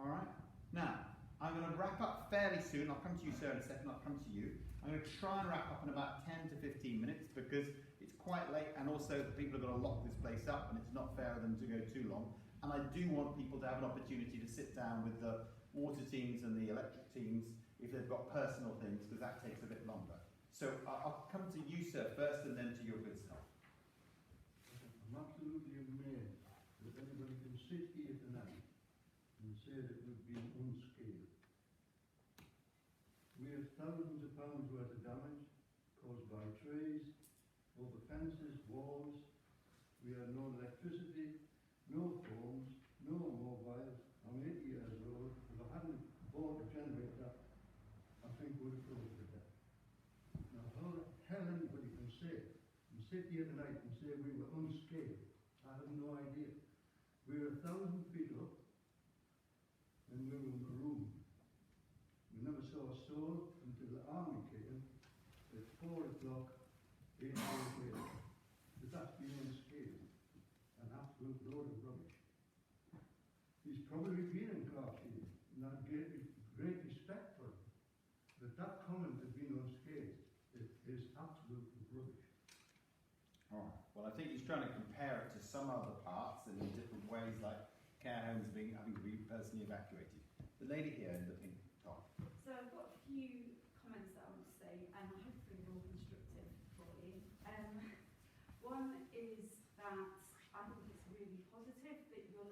All right? Now, I'm going to wrap up fairly soon. I'll come to you, sir, in a second. I'll come to you. I'm going to try and wrap up in about 10 to 15 minutes because it's quite late and also the people are going to lock this place up and it's not fair of them to go too long. And I do want people to have an opportunity to sit down with the water teams and the electric teams if they've got personal things because that takes a bit longer. So I'll come to you, sir, first and then to your good self. I'm absolutely amazed that anybody can sit here tonight and say that we've been unscathed. We have thousands of pounds worth of damage caused by trees, over fences, walls. We had no electricity, no phones, no mobiles. I'm 80 years old. If I hadn't bought a generator, I think we would have frozen to death. Now, how the hell anybody can say and sit here tonight and say we were unscathed, I have no idea. We were 1,000 feet up and we were marooned. We never saw a soul until the army came at 4 o'clock, 8 days later. But that's been unscathed. An absolute load of rubbish. He's probably been in Carsheen, and I have great respect for him. But that comment has been unscathed. It is absolute rubbish. All right. Well, I think he's trying to compare it to some other parts and in different ways, like care homes having to be personally evacuated. The lady here in the pink top. So I've got a few comments that I want to say, and hopefully they're all constructive for you. One is that I think it's really positive that you're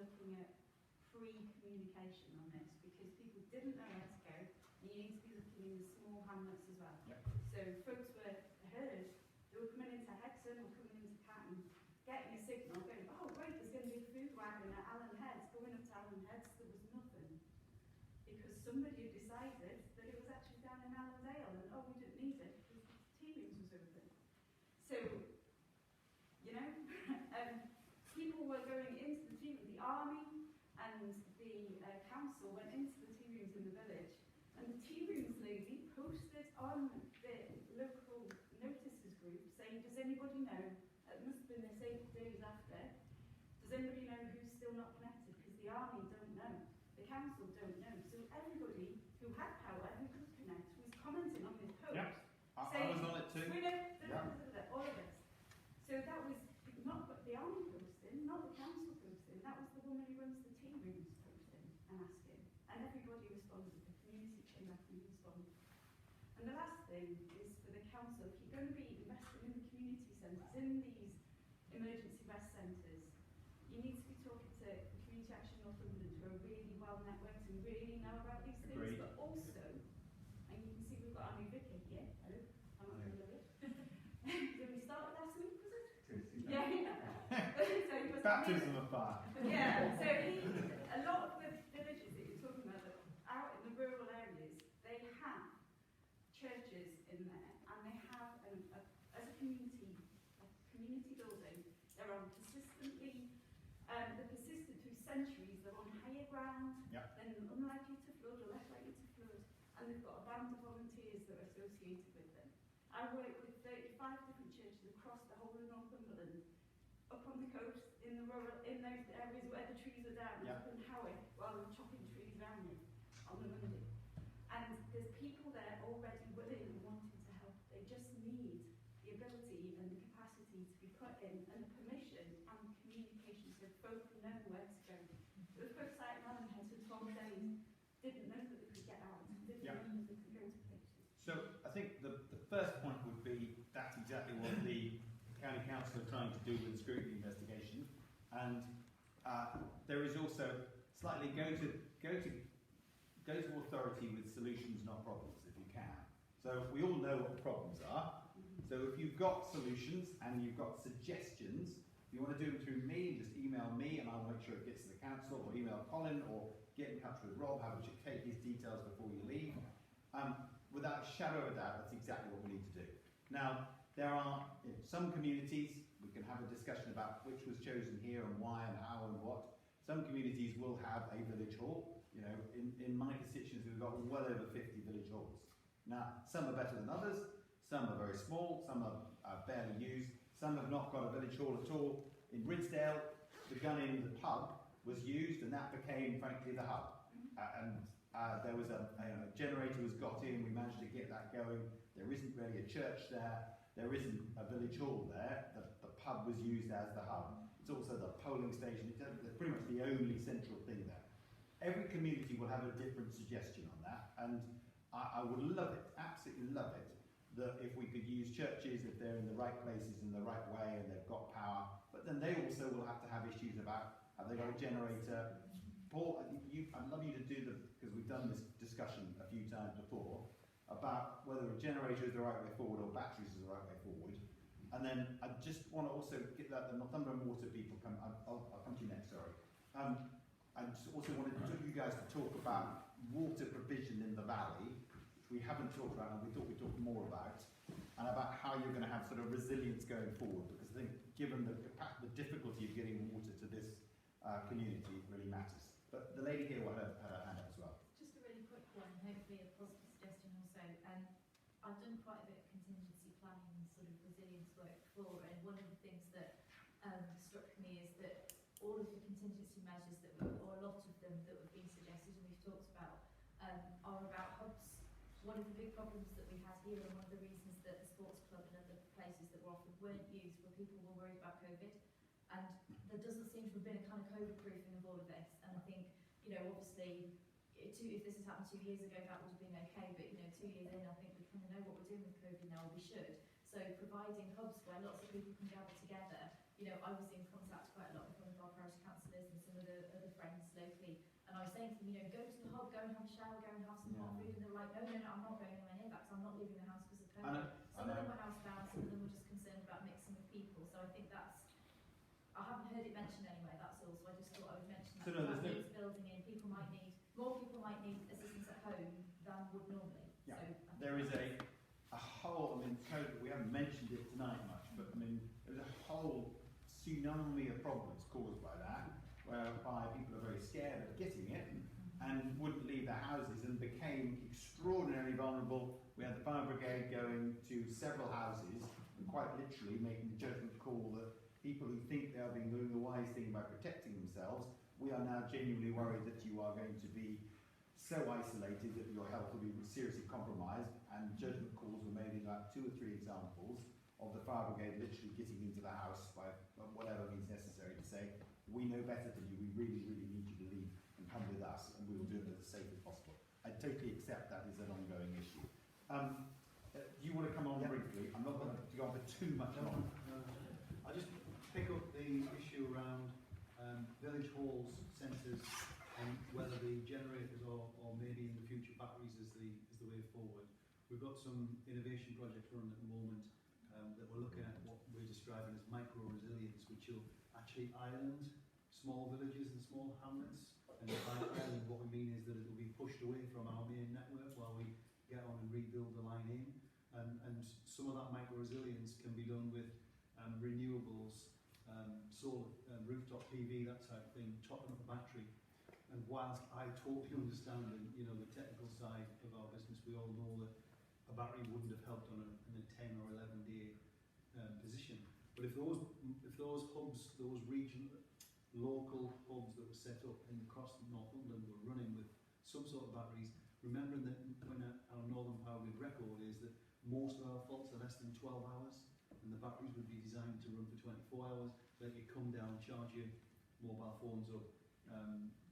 communication on this, because people didn't know where to go, and you need to be looking in the small hamlets as well. Yep. So folks were heard, they were coming into Hexham or coming into Catton, getting a signal, going, oh great, there's going to be a food wagon at Allen Heads. Going up to Allen Heads, there was nothing. Because somebody had decided that it was actually down in Allendale, and oh, we didn't need it because the tea rooms was open. So, you know, people were going into the tea room. The army and the council went into the tea rooms in the village, and the tea rooms lady posted on the local notices group saying, does anybody know, it must have been this 8 days after, does anybody know who's still not connected? Because the army don't know, the council don't know. So everybody who had power, who could connect, was commenting on this post. Yep. I saying, was on it too. we know, Yeah. all of this. So that was not the army posting, not the council posting, that was the woman who runs the tea rooms posting and asking. And everybody responded, the community came back and responded. And the last thing is for the council, if you're going to be investing in the community centres, in these emergency rest centres, you need to be talking to Community Action Northumberland, who are really well networked and really know about these things, Agreed. but also, and you can see we've got our new vicar here, hello, I'm a friend of it. So we started last week, was it? Yeah, yeah. So he was Baptism of fire. yeah, so a lot of the villages that you're talking about, that out in the rural areas, they have churches in there, and they have, as a community building, they're on persistently, they're persistent through centuries, they're on higher ground, Yep. then unlikely to flood or less likely to flood, and they've got a band of volunteers that are associated with them. I work with 35 different churches across the whole of Northumberland, up on the coast, in the rural, in those areas where the trees are down, Yeah. up in Howick, while we're chopping trees around me on the Monday. And there's people there already willing and wanting to help. They just need the ability and the capacity to be put in, and the permission and communication, so folk know where to go. There was folks out in Allen Heads for 12 days, didn't know that they could get out, didn't Yeah. know that they could go to places. So I think the first point would be that's exactly what the county council are trying to do with the scrutiny investigation, and there is also slightly go to authority with solutions, not problems, if you can. So we all know what the problems are. So if you've got solutions and you've got suggestions, if you want to do them through me, just email me and I'll make sure it gets to the council, or email Colin, or get in touch with Rob, have a take his details before you leave. Without a shadow of a doubt, that's exactly what we need to do. Now, there are some communities, we can have a discussion about which was chosen here and why and how and what. Some communities will have a village hall. You know, in my constituency, we've got well over 50 village halls. Now, some are better than others, some are very small, some are barely used, some have not got a village hall at all. In Ridsdale, the gun in the pub was used, and that became, frankly, the hub. There was a generator was got in, we managed to get that going. There isn't really a church there, there isn't a village hall there, the pub was used as the hub. It's also the polling station, it's pretty much the only central thing there. Every community will have a different suggestion on that, and I would love it, absolutely love it, that if we could use churches, if they're in the right places in the right way and they've got power, but then they also will have to have issues about, have they got a generator? Paul, I'd love you to do because we've done this discussion a few times before, about whether a generator is the right way forward or batteries is the right way forward. And then I just want to also get that the Northumberland Water people come, I'll come to you next, sorry. I just also wanted you guys to talk about water provision in the valley, which we haven't talked about and we thought we'd talk more about, and about how you're going to have sort of resilience going forward, because I think given the difficulty of getting water to this community, it really matters. But the lady here had her hand up as well. Just a really quick one, hopefully a positive suggestion also. I've done quite a bit of contingency planning and sort of resilience work before, and one of the things that struck me is that all of the contingency measures that or a lot of them that were being suggested and we've talked about are about hubs. One of the big problems that we had here, and one of the reasons that the sports club and other places that were offered weren't used, were people were worried about COVID, and there doesn't seem to have been a kind of COVID proofing of all of this. And I think, you know, obviously, if this has happened 2 years ago, that would have been okay, but you know, 2 years in, I think we kind of know what we're doing with COVID now, or we should. So providing hubs where lots of people can gather together. You know, I was in contact quite a lot with one of our parish councillors and some of the other friends locally And I was saying to them, you know, go to the hub, go and have a shower, go and have some hot food. And they were like, no, I'm not going anywhere near that because I'm not leaving the house because of COVID. Some of them were housebound, some of them were just concerned about mixing with people. So I think I haven't heard it mentioned anywhere, that's all. So I just thought I would mention that. So no, there's needs building in. More people might need assistance at home than would normally. Yeah. So There is a whole, I mean, COVID, we haven't mentioned it tonight much, but I mean, there's a whole tsunami of problems caused by that, whereby people are very scared of getting it and wouldn't leave their houses and became extraordinarily vulnerable. We had the fire brigade going to several houses and quite literally making the judgment call that people who think they are doing the wise thing by protecting themselves, we are now genuinely worried that you are going to be so isolated that your health will be seriously compromised, and judgment calls were made in about 2 or 3 examples of the fire brigade literally getting into the house by whatever means necessary to say, we know better than you, we really, really need you to leave and come with us, and we will do it as safe as possible. I totally accept that is an ongoing issue. Do you want to come on briefly? I'm not going to go on for too much longer. I'll just pick up the issue around village halls, centres, and whether the generators or maybe in the future batteries is the way forward. We've got some innovation projects running at the moment that we're looking at what we're describing as micro-resilience, which will actually island small villages and small hamlets. And by island, what we mean is that it will be pushed away from our main network while we get on and rebuild the line in. And some of that micro-resilience can be done with renewables, solar, rooftop PV, that type of thing, topping up a battery. And whilst I totally understand the technical side of our business, we all know that a battery wouldn't have helped on a 10 or 11 day position. But if those hubs, those regional, local hubs that were set up across Northumberland were running with some sort of batteries, remembering that when our Northern Power Grid record is that most of our faults are less than 12 hours, and the batteries would be designed to run for 24 hours, let you come down, charge your mobile phones up,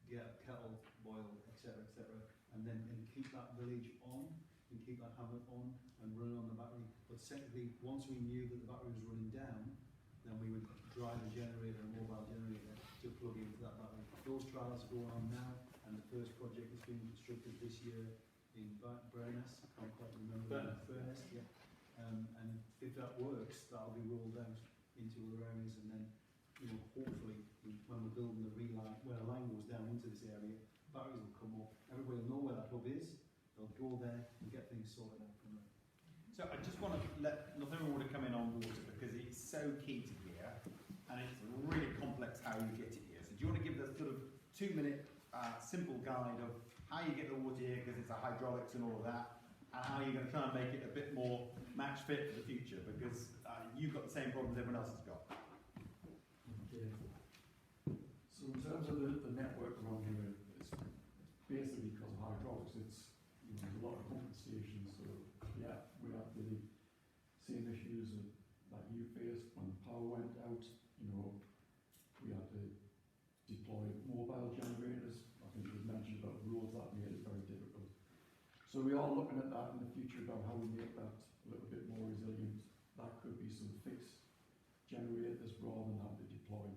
get a kettle, boil, etc., and keep that village on, and keep that hamlet on, and run on the battery. But secondly, once we knew that the battery was running down, then we would drive a generator, a mobile generator, to plug into that battery. Those trials are going on now, and the first project is being constructed this year in Burness. I can't quite remember. Burness, yeah. And if that works, that'll be rolled out into other areas, and then, hopefully, when we're building the reline, where a line goes down into this area, batteries will come up. Everybody will know where that hub is. They'll go there and get things sorted out from there. So I just want to let Northern Water come in on water because it's so key to here, and it's really complex how you get it here. So do you want to give the sort of 2-minute simple guide of how you get the water here, because it's a hydraulics and all of that, and how you're going to try and make it a bit more match fit for the future, because you've got the same problems everyone else has got. Okay. So in terms of the network around here, it's basically because of hydraulics. It's there's a lot of pumping stations, so yeah, we have the same issues that you faced when the power went out. We had to deploy mobile generators. I think you mentioned about roads that made it very difficult. So we are looking at that in the future about how we make that a little bit more resilient. That could be some fixed generators rather than having to deploy,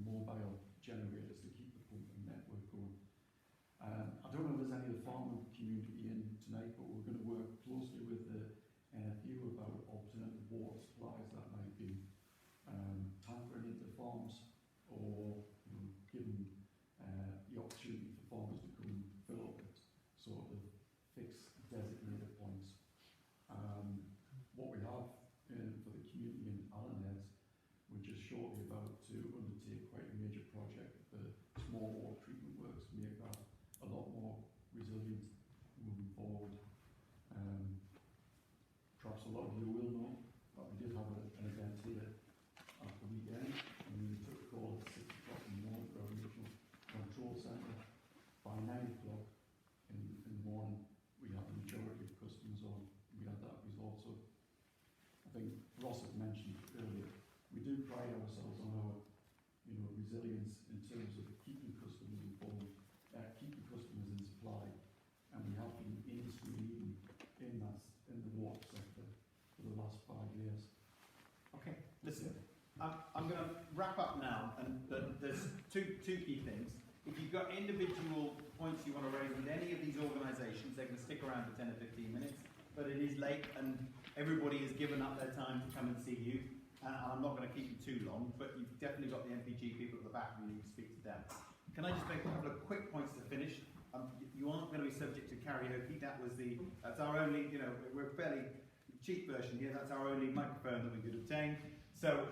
mobile generators to keep the pumping network going. I don't know if there's any of the farming community in tonight, but we're going to work closely with the NFU about alternative water supplies that might be tankering into farms, or giving the opportunity for farmers to come and fill up at sort of fixed designated points. What we have for the community in Allendale, we're just shortly about to undertake quite a major project for small water treatment works to make that a lot more resilient moving forward. Perhaps a lot of you will know that we did have an event here at the weekend, and we took a call at 6 o'clock in the morning for our regional control centre. By 9 o'clock in the morning, we had the majority of customers on. We had that resolved. So I think Ross had mentioned earlier, we do pride ourselves on our resilience in terms of keeping customers informed, keeping customers in supply, and we have been industry leading in the water sector for the last 5 years. Okay, listen, I'm going to wrap up now, and there's two key things. If you've got individual points you want to raise with any of these organisations, they're going to stick around for 10 or 15 minutes, but it is late and everybody has given up their time to come and see you. I'm not going to keep you too long, but you've definitely got the MPG people at the back and you need to speak to them. Can I just make a couple of quick points to finish? You aren't going to be subject to karaoke. That's our only, we're a fairly cheap version here. That's our only microphone that we could obtain. So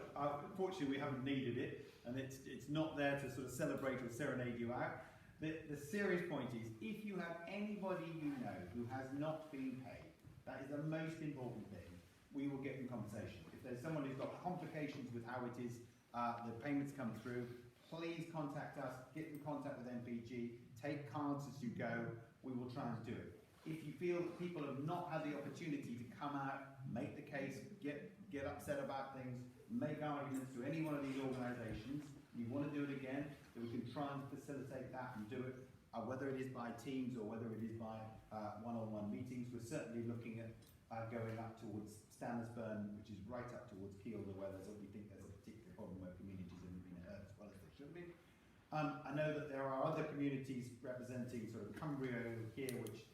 fortunately we haven't needed it, and it's not there to sort of celebrate or serenade you out. The serious point is, if you have anybody you know who has not been paid, that is the most important thing, we will get in conversation. If there's someone who's got complications with how it is the payments come through, please contact us, get in contact with MPG, take cards as you go, we will try and do it. If you feel that people have not had the opportunity to come out, make the case, get upset about things, make arguments to any one of these organisations, you want to do it again, then we can try and facilitate that and do it, whether it is by teams or whether it is by one-on-one meetings. We're certainly looking at going up towards Stannisburn, which is right up towards Kielder, where we think there's a particular problem where communities have been hurt as well as they should be. I know that there are other communities representing sort of Cumbria here, which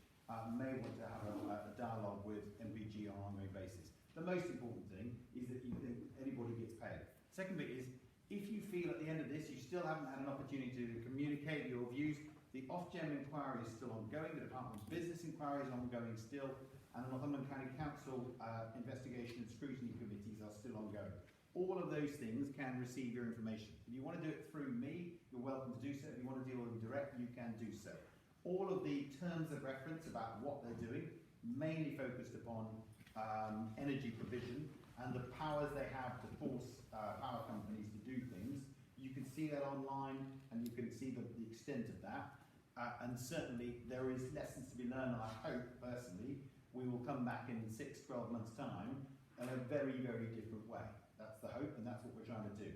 may want to have a dialogue with MPG on an ongoing basis. The most important thing is that you think anybody gets paid. Second bit is, if you feel at the end of this you still haven't had an opportunity to communicate your views, the Ofgem inquiry is still ongoing, the Department of Business inquiry is ongoing still, and the Northumberland County Council investigation and scrutiny committees are still ongoing. All of those things can receive your information. If you want to do it through me, you're welcome to do so. If you want to deal with them direct, you can do so. All of the terms of reference about what they're doing, mainly focused upon energy provision and the powers they have to force power companies to do things. You can see that online and you can see the extent of that. And certainly there is lessons to be learned, and I hope personally we will come back in 6-12 months' time in a very, very different way. That's the hope, and that's what we're trying to do.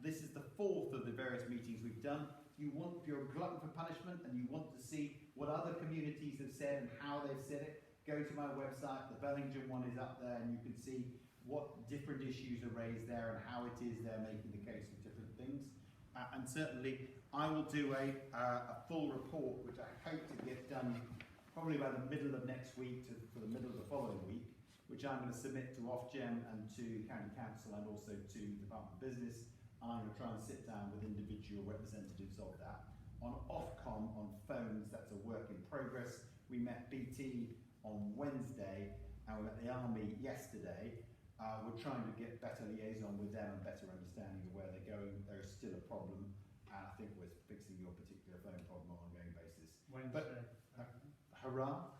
This is the 4th of the various meetings we've done. If you're a glutton for punishment and you want to see what other communities have said and how they've said it, go to my website. The Bellingham one is up there, and you can see what different issues are raised there and how it is they're making the case for different things. And certainly, I will do a full report, which I hope to get done probably by the middle of next week for the middle of the following week, which I'm going to submit to Ofgem and to County Council and also to the Department of Business. And I'm going to try and sit down with individual representatives of that. On Ofcom, on phones, that's a work in progress. We met BT on Wednesday and we met the Army yesterday. We're trying to get better liaison with them and better understanding of where they're going. There is still a problem, and I think we're fixing your particular phone problem on an ongoing basis. Wednesday. Hurrah!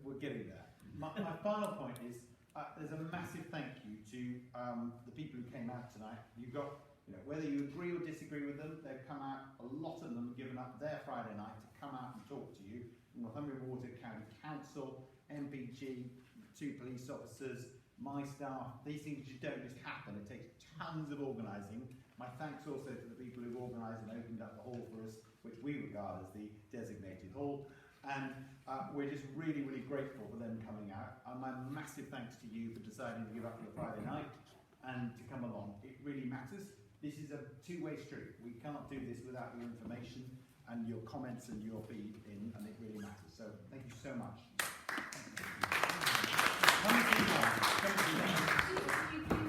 We're getting there. My final point is there's a massive thank you to the people who came out tonight. You've got, whether you agree or disagree with them, they've come out. A lot of them have given up their Friday night to come out and talk to you. Northumberland Water County Council, MPG, 2 police officers, my staff. These things just don't just happen. It takes tons of organising. My thanks also to the people who've organised and opened up the hall for us, which we regard as the designated hall. And we're just really, really grateful for them coming out. And my massive thanks to you for deciding to give up your Friday night and to come along. It really matters. This is a two-way street. We can't do this without your information and your comments and your feed in, and it really matters. So thank you so much. Come and see you.